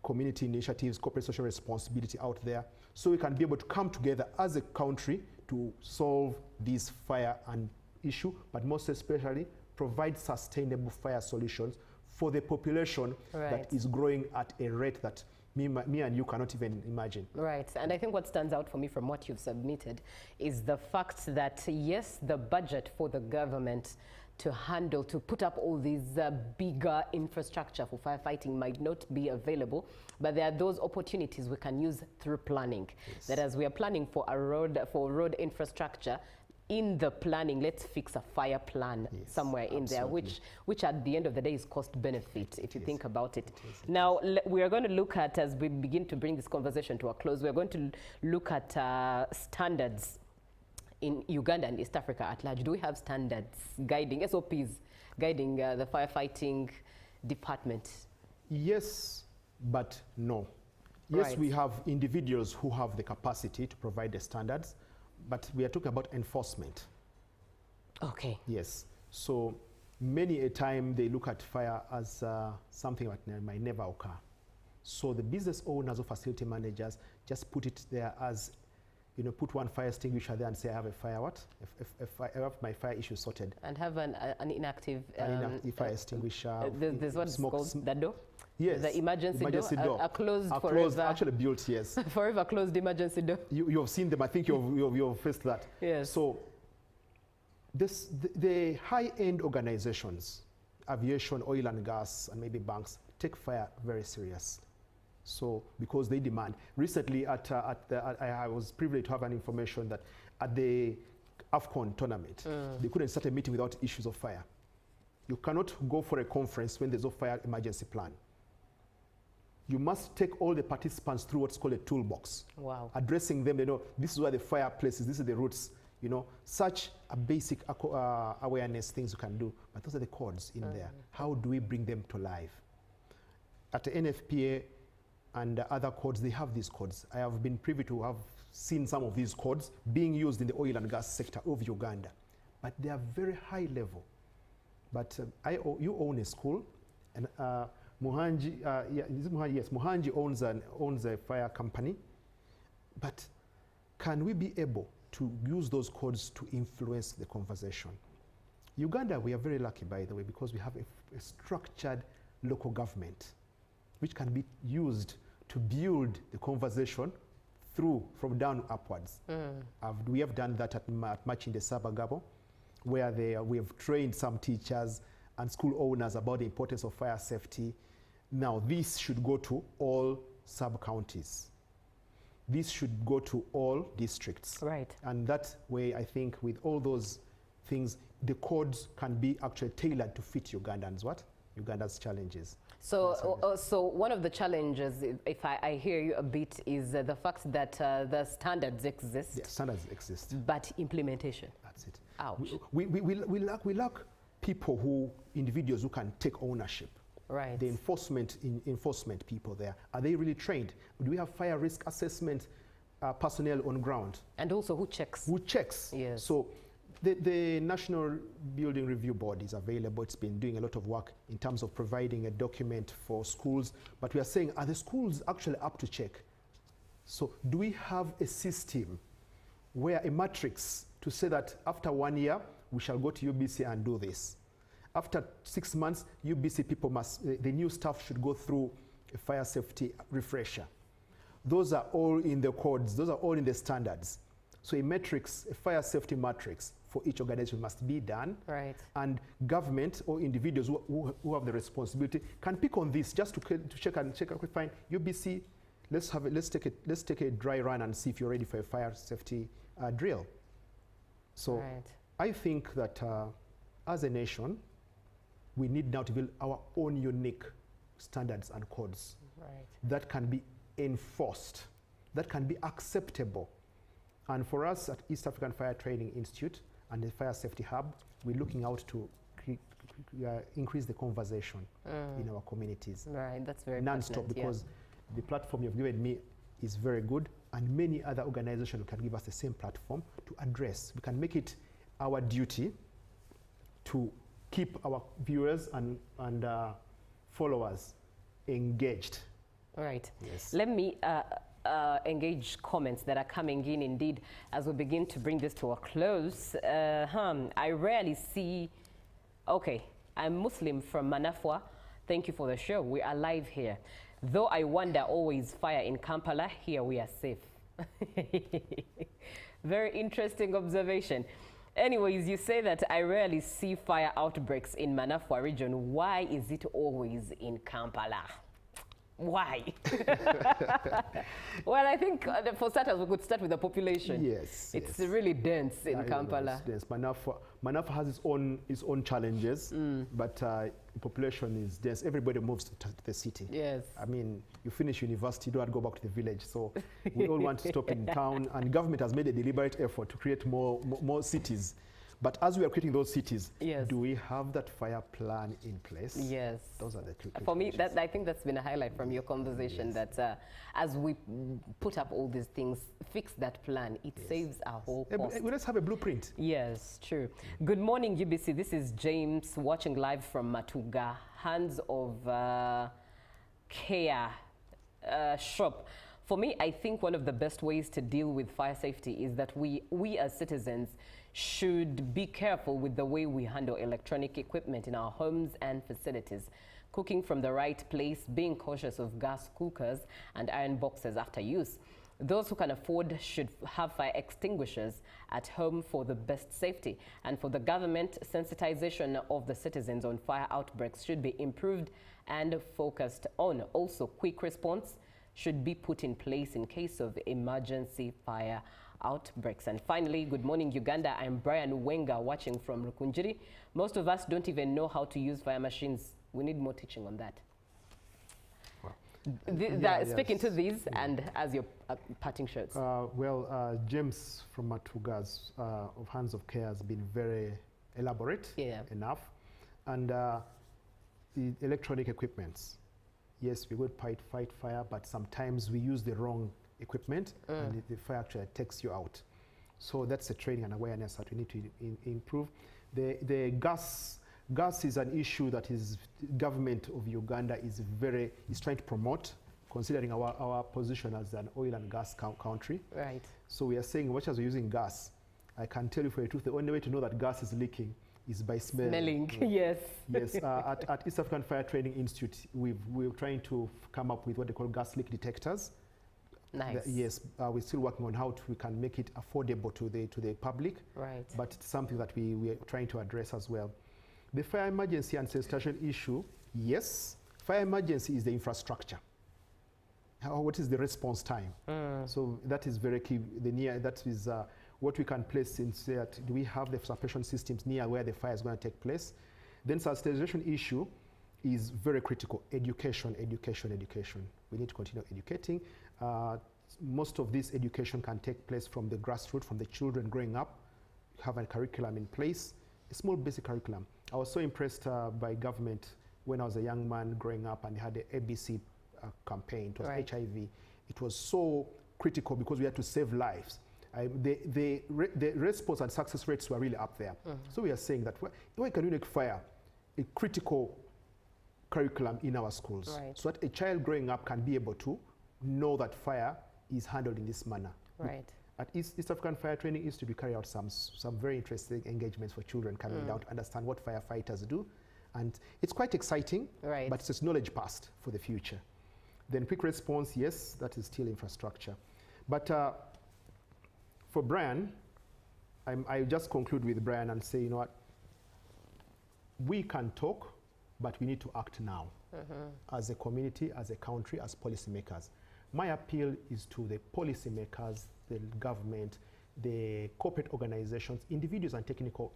S11: community initiatives, corporate social responsibility out there, so we can be able to come together as a country to solve this fire and issue, but most especially provide sustainable fire solutions for the population that is growing at a rate that me and you cannot even imagine.
S2: Right, and I think what stands out for me from what you've submitted is the fact that, yes, the budget for the government to put up all these bigger infrastructure for firefighting might not be available, but there are those opportunities we can use through planning. Yes. That as we are planning for road infrastructure, in the planning, let's fix a fire plan somewhere in there, which at the end of the day is cost benefit, if you think about it. Now, we are going to look at, as we begin to bring this conversation to a close, we're going to look at standards in Uganda and East Africa at large. Do we have standards guiding, SOPs, guiding the firefighting department?
S11: Yes, but no. Yes, we have individuals who have the capacity to provide the standards, but we are talking about enforcement.
S2: Okay.
S11: Yes. So many a time they look at fire as something that might never occur. So the business owners or facility managers just put it there as, put one fire extinguisher there and say, I have a fire if I have my fire issue sorted.
S2: And have an inactive
S11: fire extinguisher.
S2: There's what's called the door?
S11: Yes.
S2: The emergency door. A closed forever.
S11: Actually built, yes.
S2: Forever closed emergency door.
S11: You have seen them. I think you've faced that.
S2: Yes.
S11: So the high-end organizations, aviation, oil and gas, and maybe banks, take fire very serious. So, because they demand. Recently, I was privileged to have an information that at the AFCON tournament, they couldn't start a meeting without issues of fire. You cannot go for a conference when there's no fire emergency plan. You must take all the participants through what's called a toolbox.
S2: Wow.
S11: Addressing them, this is where the fireplace is, this is the roots, such a basic awareness things you can do. But those are the codes in there. How do we bring them to life? At the NFPA and other codes, they have these codes. I have been privy to have seen some of these codes being used in the oil and gas sector of Uganda. But they are very high level. But you own a school, and Muhanji, yes, Muhanji owns a fire company. But can we be able to use those codes to influence the conversation? Uganda, we are very lucky, by the way, because we have a structured local government which can be used to build the conversation from down upwards. We have done that at Machinde Sabagabo, where we have trained some teachers and school owners about the importance of fire safety. Now, this should go to all sub-counties. This should go to all districts.
S2: Right.
S11: And that way, I think, with all those things, the codes can be actually tailored to fit Uganda's challenges.
S2: So, so one of the challenges, if I hear you a bit, is the fact that the standards exist.
S11: Yeah, standards exist.
S2: But implementation.
S11: That's it.
S2: Ouch.
S11: We lack individuals who can take ownership.
S2: Right.
S11: The enforcement people there, are they really trained? Do we have fire risk assessment personnel on ground?
S2: And also who checks?
S11: Who checks?
S2: Yes.
S11: So the National Building Review Board is available. It's been doing a lot of work in terms of providing a document for schools. But we are saying, are the schools actually up to check? So do we have a system where a matrix to say that after 1 year, we shall go to UBC and do this? After 6 months, UBC people the new staff should go through a fire safety refresher. Those are all in the codes. Those are all in the standards. So a fire safety matrix for each organization must be done.
S2: Right.
S11: And government or individuals who have the responsibility can pick on this just to check, okay, fine, UBC, let's take a dry run and see if you're ready for a fire safety drill. So
S2: right.
S11: I think that as a nation, we need now to build our own unique standards and codes that can be enforced, that can be acceptable. And for us at East African Fire Training Institute and the Fire Safety Hub, we're looking out to increase the conversation in our communities.
S2: Right, that's very
S11: non-stop, because the platform you've given me is very good, and many other organizations can give us the same platform to address. We can make it our duty to keep our viewers and followers engaged.
S2: All right.
S11: Yes.
S2: Let me engage comments that are coming in indeed as we begin to bring this to a close. I rarely see, okay, I'm Muslim from Manafwa. Thank you for the show. We are live here. Though I wonder always fire in Kampala, here we are safe. Very interesting observation. Anyways, you say that I rarely see fire outbreaks in Manafwa region. Why is it always in Kampala? Why? Well, I think for starters, we could start with the population.
S11: Yes.
S2: It's really dense in Kampala.
S11: It's dense. Manafwa has its own challenges, but the population is dense. Everybody moves to the city.
S2: Yes.
S11: I mean, you finish university, you don't want to go back to the village. So we all want to stop in town, and government has made a deliberate effort to create more cities. But as we are creating those cities, do we have that fire plan in place?
S2: Yes.
S11: Those are the two.
S2: For me, I think that's been a highlight from your conversation, that as we put up all these things, fix that plan, it saves our whole cost.
S11: Let's have a blueprint.
S2: Yes, true. Good morning, UBC. This is James watching live from Matuga, Hands of Care shop. For me, I think one of the best ways to deal with fire safety is that we as citizens should be careful with the way we handle electronic equipment in our homes and facilities. cooking from the right place, being cautious of gas cookers and iron boxes after use. Those who can afford should have fire extinguishers at home for the best safety. And for the government, sensitization of the citizens on fire outbreaks should be improved and focused on. Also, quick response should be put in place in case of emergency fire outbreaks. And finally, good morning, Uganda. I'm Brian Wenga watching from Rukunjiri. Most of us don't even know how to use fire machines. We need more teaching on that. Speaking to these and as your parting shots.
S11: James from Matuga's of Hands of Care has been very elaborate enough. And the electronic equipments. Yes, we would fight fire, but sometimes we use the wrong equipment and the fire actually takes you out. So that's the training and awareness that we need to improve. The gas is an issue that is government of Uganda is trying to promote, considering our position as an oil and gas country.
S2: Right.
S11: So we are saying, much as we're using gas, I can tell you for the truth, the only way to know that gas is leaking is by smelling.
S2: Yes.
S11: Yes. At East African Fire Training Institute, we're trying to come up with what they call gas leak detectors.
S2: Nice.
S11: Yes, we're still working on how we can make it affordable to the public.
S2: Right.
S11: But it's something that we are trying to address as well. The fire emergency and sanitation issue, yes, fire emergency is the infrastructure. What is the response time? So that is very key. That is what we can place in that. Do we have the suppression systems near where the fire is going to take place? Then sanitation issue is very critical. Education. We need to continue educating. Most of this education can take place from the grassroots, from the children growing up. Have a curriculum in place, a small basic curriculum. I was so impressed by government when I was a young man growing up and had the ABC campaign. It was HIV. It was so critical because we had to save lives. The response and success rates were really up there. So we are saying that why can we make fire a critical curriculum in our schools, so that a child growing up can be able to know that fire is handled in this manner.
S2: Right.
S11: At East African Fire Training Institute, we carry out some very interesting engagements for children coming down to understand what firefighters do. And it's quite exciting, but it's just knowledge passed for the future. Then quick response, yes, that is still infrastructure. But for Brian, I just conclude with Brian and say, you know what, we can talk, but we need to act now as a community, as a country, as policymakers. My appeal is to the policymakers, the government, the corporate organizations, individuals and technical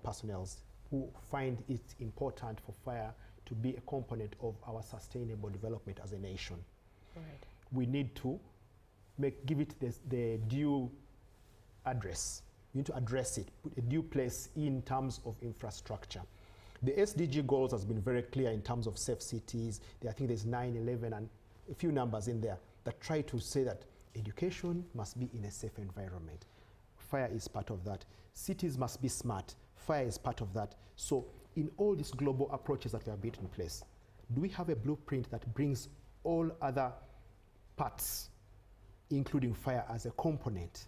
S11: personnel who find it important for fire to be a component of our sustainable development as a nation. We need to give it the due address. We need to address it, put a due place in terms of infrastructure. The SDG goals has been very clear in terms of safe cities. I think there's 9, 11, and a few numbers in there that try to say that education must be in a safe environment. Fire is part of that. Cities must be smart. Fire is part of that. So in all these global approaches that we have built in place, do we have a blueprint that brings all other parts, including fire as a component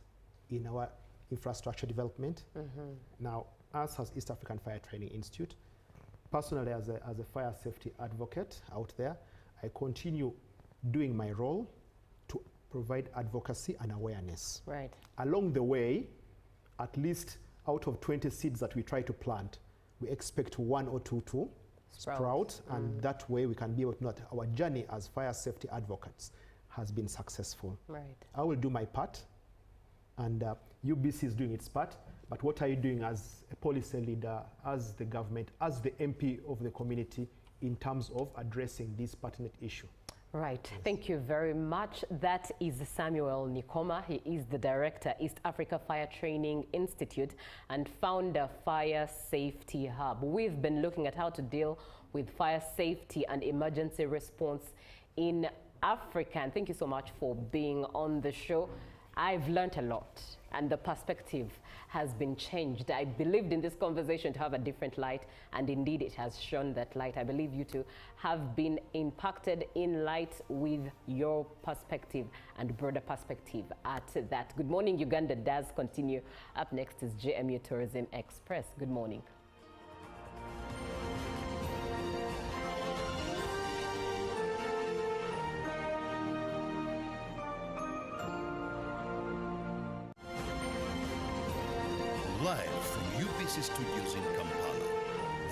S11: in our infrastructure development? Now, us as East African Fire Training Institute, personally as a fire safety advocate out there, I continue doing my role to provide advocacy and awareness. Along the way, at least out of 20 seeds that we try to plant, we expect 1 or 2 to sprout, and that way we can be able to know that our journey as fire safety advocates has been successful. I will do my part, and UBC is doing its part, but what are you doing as a policy leader, as the government, as the MP of the community in terms of addressing this pertinent issue?
S2: Right. Yes. Thank you very much. That is Samuel Nikoma. He is the director, East Africa Fire Training Institute, and founder, Fire Safety Hub. We've been looking at how to deal with fire safety and emergency response in Africa. And thank you so much for being on the show. I've learned a lot, and the perspective has been changed. I believed in this conversation to have a different light, and indeed it has shown that light. I believe you two have been impacted in light with your perspective and broader perspective at that. Good Morning Uganda does continue. Up next is JMU Tourism Express. Good morning.
S4: Live from UBC Studios in Kampala,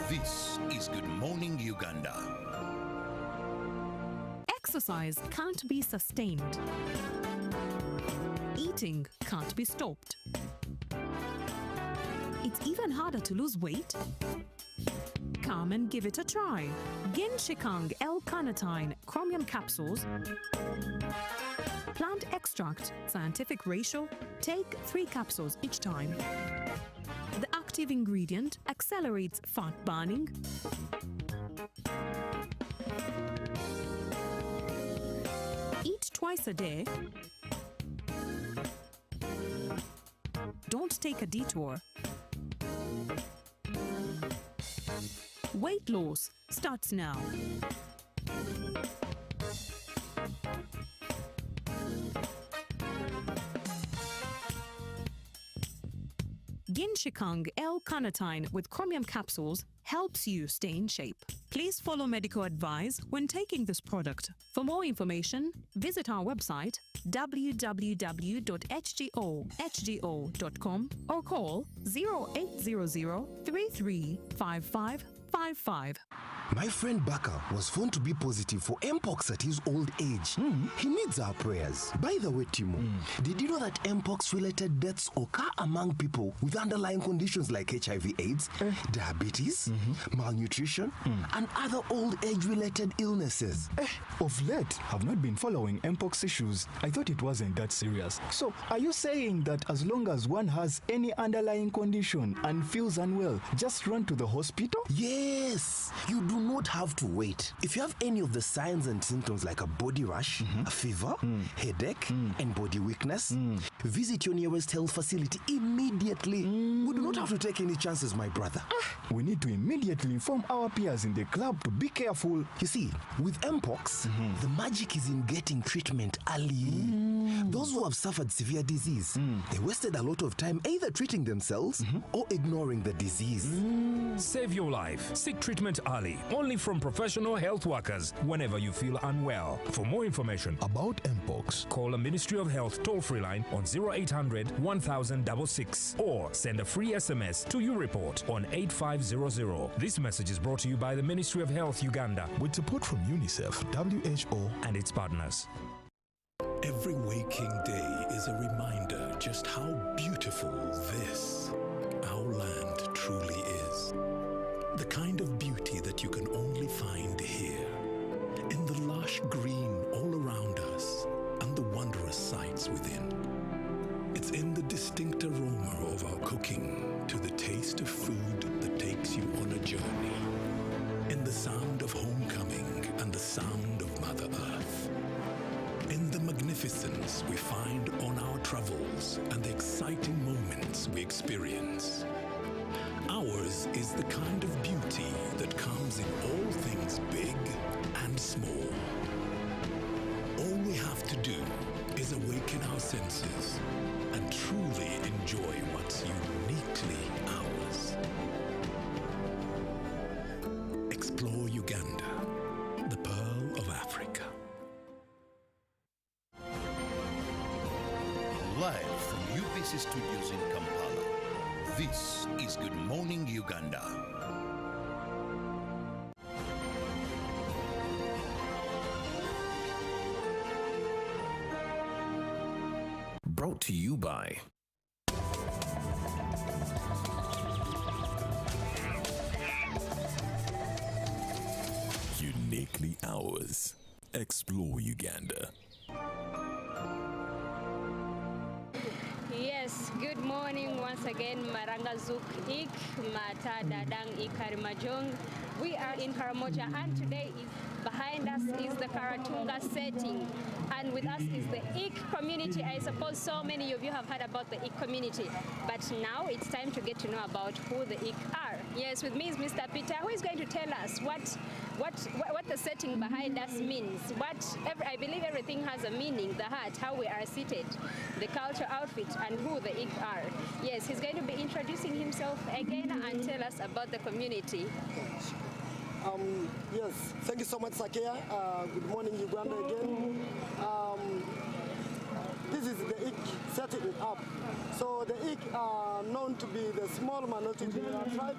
S4: this is Good Morning Uganda.
S8: Exercise can't be sustained. Eating can't be stopped. It's even harder to lose weight. Come and give it a try. Genshikang L-carnitine chromium capsules. Plant extract, scientific ratio. Take 3 capsules each time. The active ingredient accelerates fat burning, eat twice a day, don't take a detour. Weight loss starts now. Genshikang L-carnitine with chromium capsules helps you stay in shape. Please follow medical advice when taking this product. For more information, visit our website www.hgo.com or call 0800 335555.
S5: My friend Baka was found to be positive for Mpox at his old age. He needs our prayers. By the way, Timo, did you know that Mpox-related deaths occur among people with underlying conditions like HIV/AIDS, diabetes, malnutrition, and other old age-related illnesses?
S6: Of late, I've not been following Mpox issues. I thought it wasn't that serious. So, are you saying that as long as one has any underlying condition and feels unwell, just run to the hospital?
S5: Yes! You do not have to wait. If you have any of the signs and symptoms like a body rash, a fever, headache, and body weakness, visit your nearest health facility immediately. We do not have to take any chances, my brother.
S6: We need to immediately inform our peers in the club to be careful.
S5: You see, with Mpox, the magic is in getting treatment early. Those who have suffered severe disease, they wasted a lot of time either treating themselves or ignoring the disease.
S7: Save your life. Seek treatment early. Only from professional health workers whenever you feel unwell. For more information
S4: About Mpox,
S7: call a Ministry of Health toll-free line on 0800 1066 or send a free SMS to YouReport on 8500. This message is brought to you by the Ministry of Health Uganda
S4: with support from UNICEF, WHO,
S7: and its partners.
S12: Every waking day is a reminder just how beautiful this, our land, truly is. The kind of beauty that you can only find here, in the lush green all around us and the wondrous sights within. It's in the distinct aroma of our cooking, to the taste of food that takes you on a journey, in the sound of homecoming and the sound of Mother Earth, in the magnificence we find on our travels and the exciting moments we experience. Ours is the kind of beauty that comes in all things big and small. All we have to do is awaken our senses and truly enjoy what's uniquely ours. Explore Uganda, the pearl of Africa.
S4: live from UBC Studios in Kampala, this is Good Morning Uganda.
S12: Brought to you by Uniquely Ours. Explore Uganda.
S13: Yes, good morning once again, Maranga Zuk Ik, Mata Dadang Ikarimajong. We are in Karamoja, and today behind us is the Karatunga setting, and with us is the Ik community. I suppose so many of you have heard about the Ik community, but now it's time to get to know about who the Ik are. Yes, with me is Mr. Peter, who is going to tell us what the setting behind us means. I believe everything has a meaning, the heart, how we are seated, the culture outfit, and who the Ik are. Yes, he's going to be introducing himself again and tell us about the community.
S14: Yes, thank you so much, Sakea. Good morning, Uganda again. This is the Ik setting up. So the Ik are known to be the small minority tribe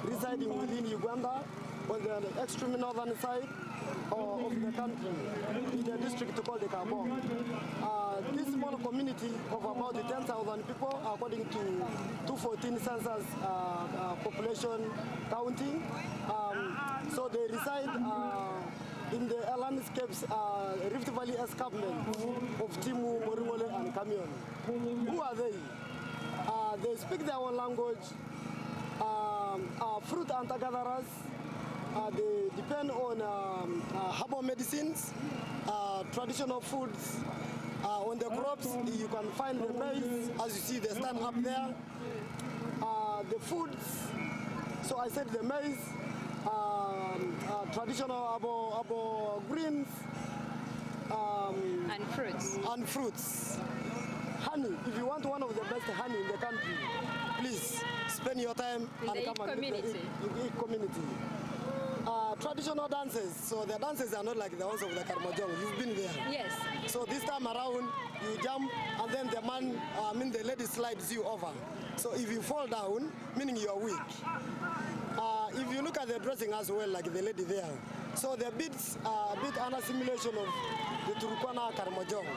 S14: residing within Uganda on the extreme northern side of the country, in the district called the Kabong. This small community of about 10,000 people, according to 2014 census population counting. So they reside in the landscapes, Rift Valley escarpment of Timu, Moriwole, and Kamion. Who are they? They speak their own language, fruit hunter-gatherers. They depend on herbal medicines, traditional foods. On the crops, you can find the maize, as you see, they stand up there. The foods, so I said the maize, traditional abo greens,
S13: and fruits.
S14: And fruits. Honey, if you want one of the best honey in the country, please spend your time
S13: in
S14: and
S13: the
S14: come and meet the Ik community. Traditional dances, so the dances are not like the ones of the Karmojong. You've been there.
S13: Yes.
S14: So this time around, you jump and then the man, the lady slides you over. So if you fall down, meaning you are weak. If you look at the dressing as well, like the lady there, so the beads are a bit an assimilation of the Turkana Karmojong.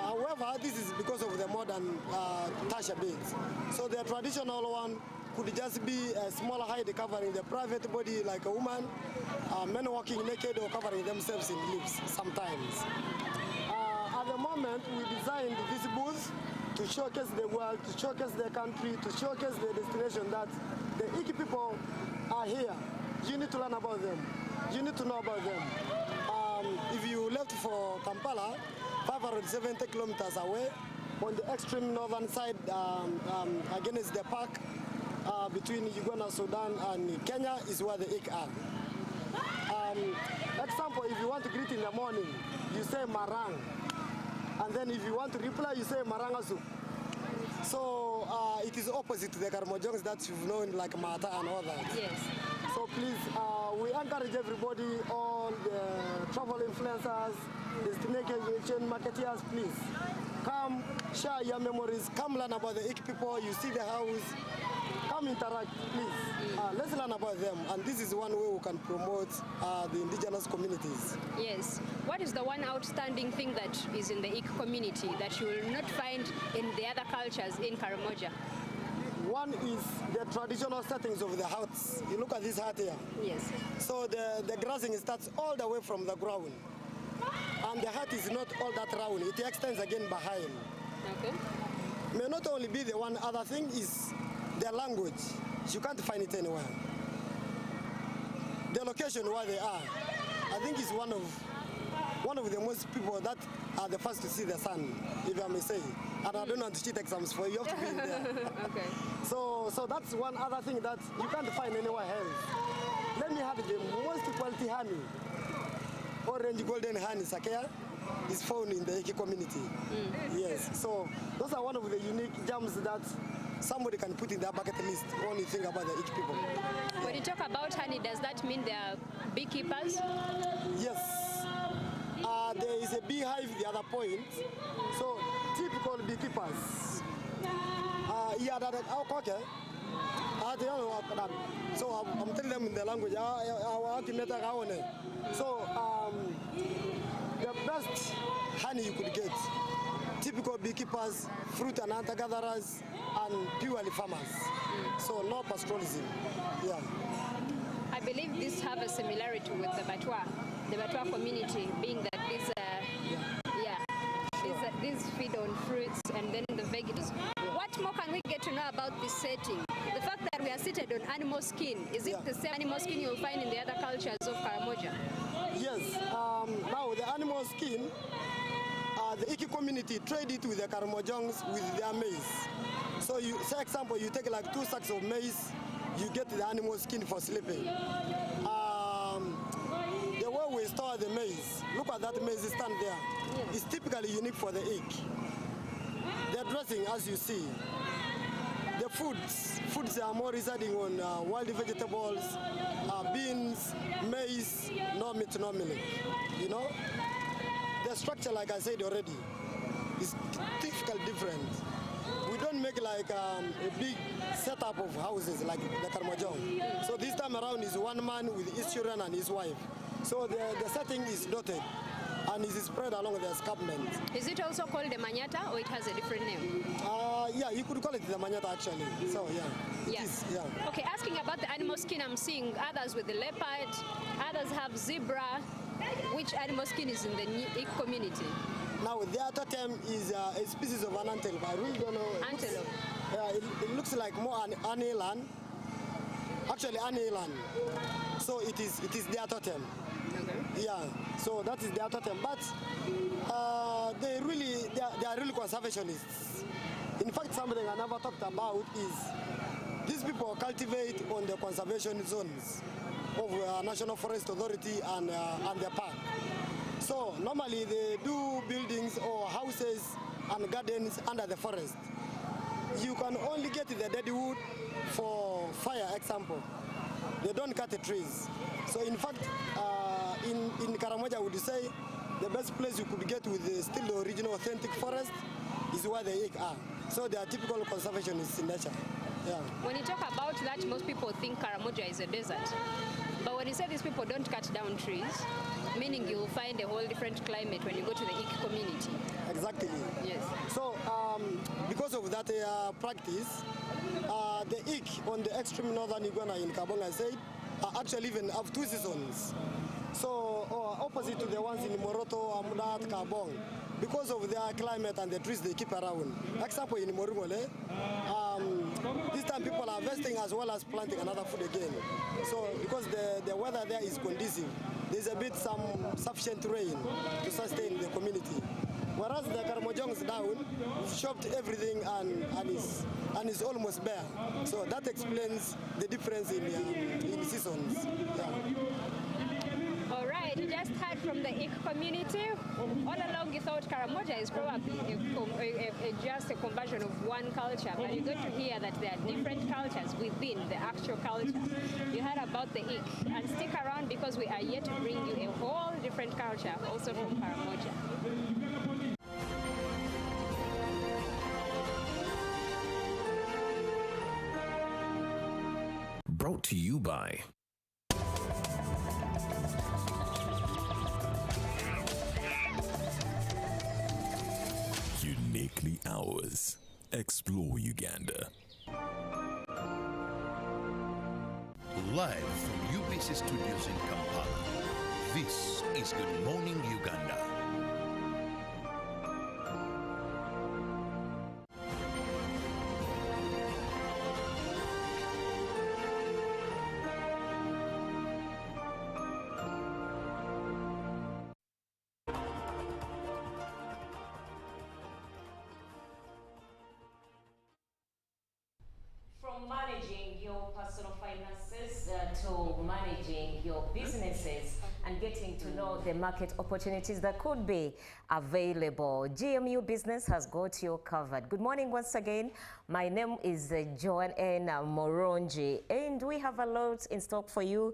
S14: However, this is because of the modern Tasha beads. So the traditional one could just be a smaller height covering the private body like a woman, men walking naked or covering themselves in leaves sometimes. At the moment, we designed this booth to showcase the world, to showcase the country, to showcase the destination that the Ik people are here. You need to learn about them. You need to know about them. If you left for Kampala, 570 kilometers away, on the extreme northern side, against the park, between Uganda, Sudan, and Kenya is where the Ik are. Example, if you want to greet in the morning, you say marang. And then if you want to reply, you say marangasu. So it is opposite to the Karmojongs that you've known, like Mata and all that.
S13: Yes.
S14: So please, we encourage everybody, all the travel influencers, destination marketeers, please. Come, share your memories, come learn about the Ik people, you see the house, come interact, please. Let's learn about them, and this is one way we can promote the indigenous communities.
S13: Yes. What is the one outstanding thing that is in the Ik community that you will not find in the other cultures in Karamoja?
S14: One is the traditional settings of the huts. You look at this hut here.
S13: Yes.
S14: So the grazing starts all the way from the ground. And the hut is not all that round. It extends again behind.
S13: Okay.
S14: May not only be the one other thing is the language. You can't find it anywhere. The location where they are, I think is one of the most people that are the first to see the sun, if I may say. And I don't want to cheat exams for you, you have to be in there.
S13: Okay.
S14: So that's one other thing that you can't find anywhere else. Let me have the most quality honey. Orange golden honey, Sakea, is found in the Ik community. Yes, so those are one of the unique gems that somebody can put in their bucket list when you think about the Ik people.
S13: When you talk about honey, does that mean they are beekeepers?
S14: Yes. There is a beehive the other point. So typical beekeepers. So I'm telling them in the language. So the best honey you could get, typical beekeepers, fruit and hunter-gatherers, and purely farmers. So no pastoralism. Yeah.
S13: I believe these have a similarity with the Batwa community, being that these feed on fruits and then the vegetables. What more can we get to know about this setting? The fact that we are seated on animal skin, is it the same animal skin you'll find in the other cultures of Karamoja?
S14: Yes. Now the animal skin, the Ik community trade it with the Karamojongs with their maize. So you, say example, you take like 2 sacks of maize, you get the animal skin for sleeping. The way we store the maize, look at that maize stand there. It's typically unique for the Ik. The dressing, as you see, the foods are more residing on wild vegetables, beans, maize, no meat, no milk. You know, the structure, like I said already, is typically different. we don't make like a big setup of houses like the Karamojong. So this time around is one man with his children and his wife. So the setting is dotted and is spread along the escarpment.
S13: Is it also called the Manyata or it has a different name?
S14: Yeah, you could call it the Manyata actually. So yeah.
S13: Yes.
S14: Yeah.
S13: Okay, asking about the animal skin, I'm seeing others with the leopard, others have zebra. Which animal skin is in the Ik community?
S14: Now, the other term is a species of an antelope. I really don't know.
S13: Antelope?
S14: It looks like more an anelan. Actually, anelan. So it is the other term. Okay. Yeah, so that is the other term. But they are really conservationists. In fact, something I never talked about is these people cultivate on the conservation zones of National Forest Authority and the park. So normally they do buildings or houses and gardens under the forest. You can only get the dead wood for fire example. They don't cut the trees. So in fact, in Karamoja, I would say the best place you could get with still the original authentic forest is where the Ik are. So they are typical conservationists in nature. Yeah.
S13: When you talk about that, most people think Karamoja is a desert. But when you say these people don't cut down trees, meaning you'll find a whole different climate when you go to the Ik community.
S14: Exactly.
S13: Yes.
S14: So because of that practice, the Ik on the extreme northern Uganda in Kabong, I said, actually even have 2 seasons. So opposite to the ones in Moroto, Amudat, Kabong, because of their climate and the trees they keep around. Example in Morungole, this time people are harvesting as well as planting another food again. So because the weather there is conducive, there's a bit some sufficient rain to sustain the community. Whereas the Karamojong is down, we've chopped everything and is almost bare. So that explains the difference in seasons. Yeah.
S13: All right, you just heard from the Ik community. All along you thought Karamoja is probably just a conversion of one culture, but you got to hear that there are different cultures within the actual culture. You heard about the Ik, and stick around because we are here to bring you a whole different culture also from Karamoja.
S15: Brought to you by Uniquely Ours. Explore Uganda.
S4: Live from UBC Studios in Kampala, this is Good Morning Uganda.
S1: From managing your personal finances to managing your businesses and getting to know the market opportunities that could be available, GMU Business has got you covered. Good morning once again. My name is Joan N. Moronji, and we have a lot in stock for you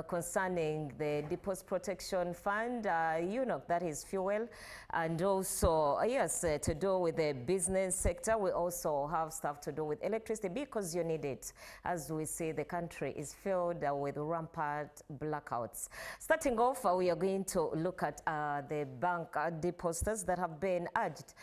S1: concerning the Deposit Protection Fund, that is fuel, and also, yes, to do with the business sector. We also have stuff to do with electricity because you need it. As we see, the country is filled with rampant blackouts. Starting off, we are going to look at the bank depositors that have been urged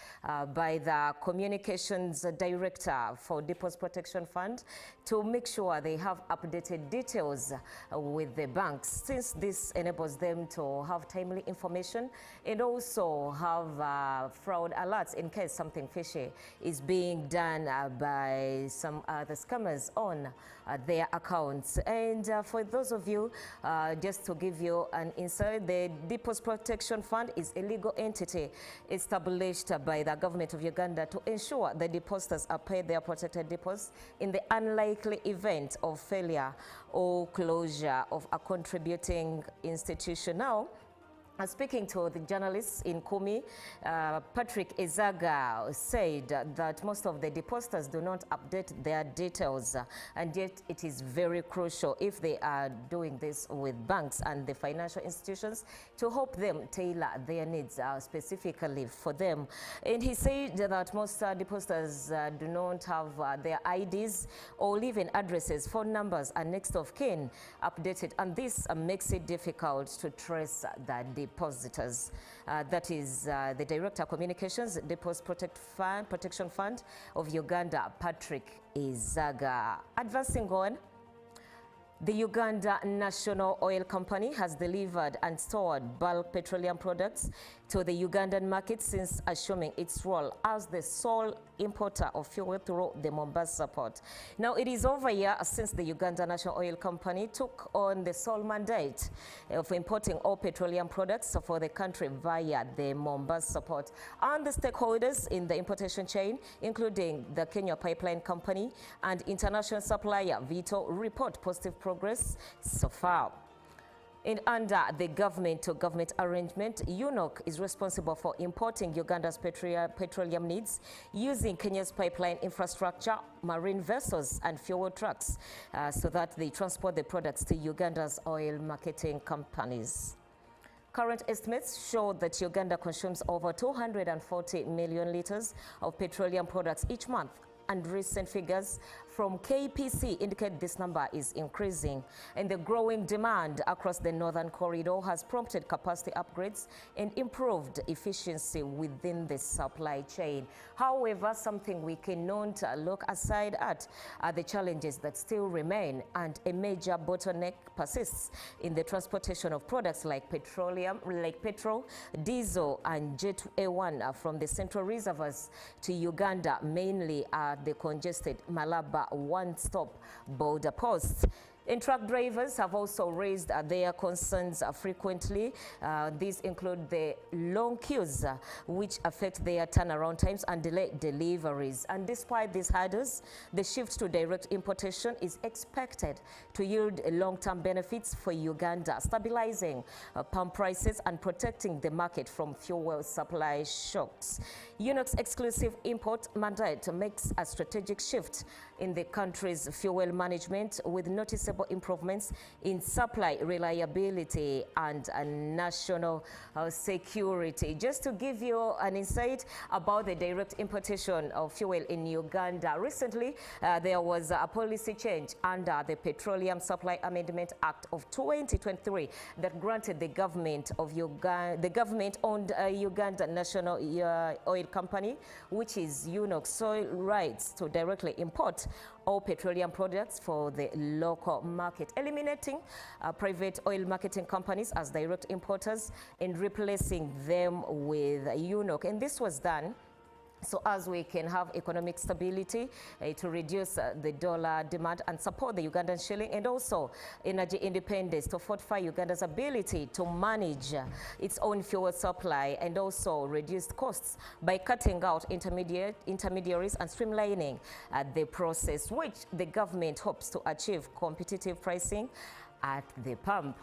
S1: by the communications director for Deposit Protection Fund to make sure they have updated details with the banks, since this enables them to have timely information and also have fraud alerts in case something fishy is being done by some other scammers on their accounts. And for those of you, just to give you an insight, the Deposit Protection Fund is a legal entity established by the government of Uganda to ensure the depositors are paid their protected deposits in the unlikely event of failure or closure of a contributing institution. Now, Speaking to the journalists in Kumi, Patrick Ezaga said that most of the depositors do not update their details, and yet it is very crucial if they are doing this with banks and the financial institutions to help them tailor their needs specifically for them. And he said that most depositors do not have their IDs or living addresses, phone numbers, and next of kin updated, and this makes it difficult to trace the depositors. That is the Director of Communications, Deposit Protection Fund of Uganda, Patrick Ezaga. Advancing on, the Uganda National Oil Company has delivered and stored bulk petroleum products to the Ugandan market since assuming its role as the sole importer of fuel through the Mombasa port. Now, it is over a year since the Uganda National Oil Company took on the sole mandate of importing all petroleum products for the country via the Mombasa port. And the stakeholders in the importation chain, including the Kenya Pipeline Company and international supplier Vito, report positive progress so far. And under the government-to-government arrangement, UNOC is responsible for importing Uganda's petroleum needs using Kenya's pipeline infrastructure, marine vessels, and fuel trucks so that they transport the products to Uganda's oil marketing companies. Current estimates show that Uganda consumes over 240 million liters of petroleum products each month, and recent figures from KPC indicate this number is increasing, and the growing demand across the northern corridor has prompted capacity upgrades and improved efficiency within the supply chain. However, something we cannot look aside at are the challenges that still remain, and a major bottleneck persists in the transportation of products like petrol, diesel, and Jet A1 from the central reservoirs to Uganda, mainly at the congested Malaba one-stop border posts. And truck drivers have also raised their concerns frequently. These include the long queues, which affect their turnaround times and delay deliveries. And despite these hurdles, the shift to direct importation is expected to yield long-term benefits for Uganda, stabilizing pump prices and protecting the market from fuel supply shocks. UNOC's exclusive import mandate makes a strategic shift in the country's fuel management, with noticeable improvements in supply reliability and national security. Just to give you an insight about the direct importation of fuel in Uganda, recently there was a policy change under the Petroleum Supply Amendment Act of 2023 that granted the government of Uganda, the government-owned Uganda National Oil Company, which is UNOC, sole rights to directly import all petroleum products for the local market, eliminating private oil marketing companies as direct importers and replacing them with UNOC. And this was done so as we can have economic stability to reduce the dollar demand and support the Ugandan shilling, and also energy independence to fortify Uganda's ability to manage its own fuel supply, and also reduce costs by cutting out intermediaries and streamlining the process, which the government hopes to achieve competitive pricing at the pump.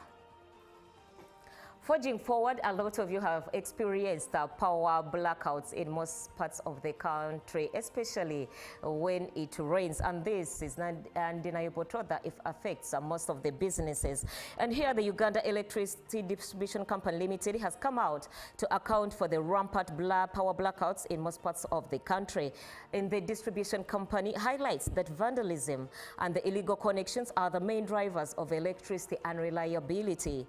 S1: Forging forward, a lot of you have experienced power blackouts in most parts of the country, especially when it rains. And this is not undeniable truth that it affects most of the businesses. And here the Uganda Electricity Distribution Company Limited has come out to account for the rampant power blackouts in most parts of the country. And the distribution company highlights that vandalism and the illegal connections are the main drivers of electricity unreliability.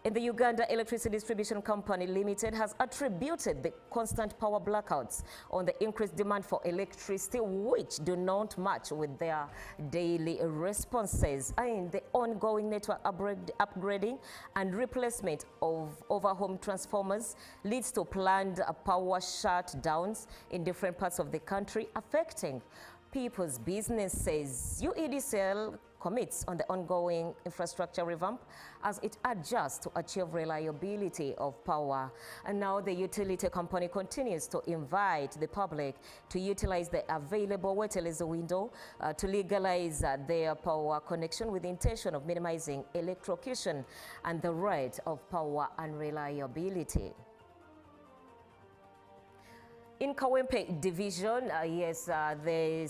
S1: And the Uganda Electricity Distribution Company Limited has attributed the constant power blackouts on the increased demand for electricity, which do not match with their daily responses, and the ongoing network upgrading and replacement of overhome transformers leads to planned power shutdowns in different parts of the country, affecting People's Business says UEDCL commits on the ongoing infrastructure revamp as it adjusts to achieve reliability of power. And now the utility company continues to invite the public to utilize the available utility window to legalize their power connection with the intention of minimizing electrocution and the rate of power unreliability. In Kawempe Division, the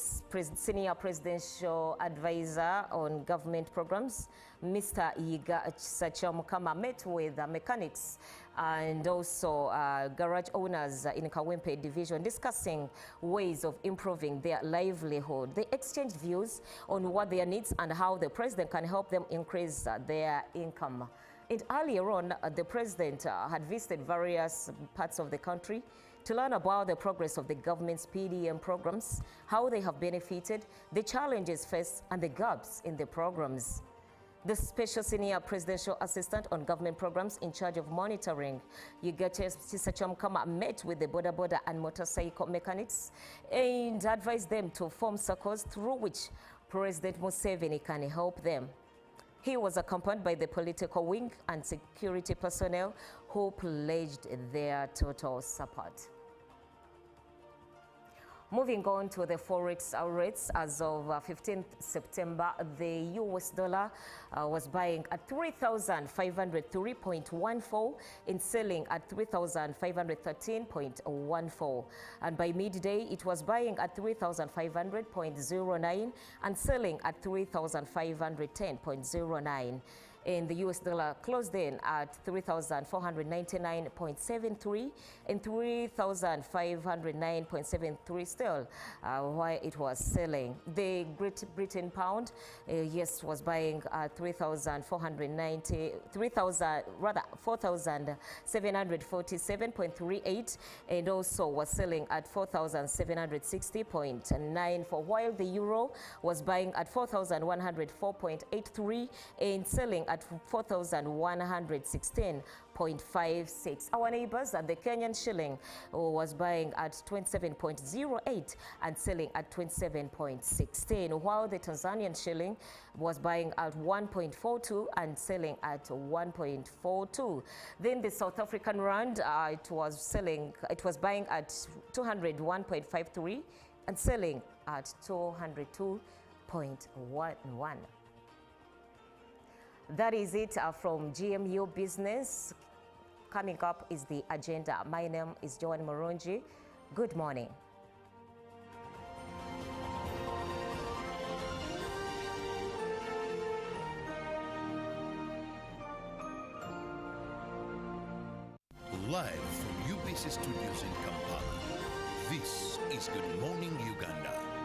S1: Senior Presidential Advisor on Government Programs, Mr. Yiga Sachamukama, met with mechanics and also garage owners in Kawempe Division discussing ways of improving their livelihood. They exchanged views on what their needs and how the president can help them increase their income. And earlier on, the president had visited various parts of the country to learn about the progress of the government's PDM programs, how they have benefited, the challenges faced, and the gaps in the programs. The Special Senior Presidential Assistant on Government Programs in charge of monitoring, Yugate Sisachamkama, met with the border and motorcycle mechanics and advised them to form circles through which President Museveni can help them. He was accompanied by the political wing and security personnel who pledged their total support. Moving on to the forex rates, as of 15th September, the US dollar was buying at 3,503.14 and selling at 3,513.14. And by midday, it was buying at 3,500.09 and selling at 3,510.09. And the US dollar closed in at 3,499.73 and 3,509.73 still, while it was selling. The Great Britain pound, was buying at 4,747.38 and also was selling at 4,760.94, while the euro was buying at 4,104.83 and selling at 4,116.56. Our neighbors, the Kenyan shilling was buying at 27.08 and selling at 27.16, while the Tanzanian shilling was buying at 1.42 and selling at 1.42. Then the South African rand, it was buying at 201.53 and selling at 202.11. That is it from GMU Business. Coming up is the agenda. My name is Joan Moronji. Good morning.
S4: Live from UBC Studios in Kampala, this is Good Morning Uganda.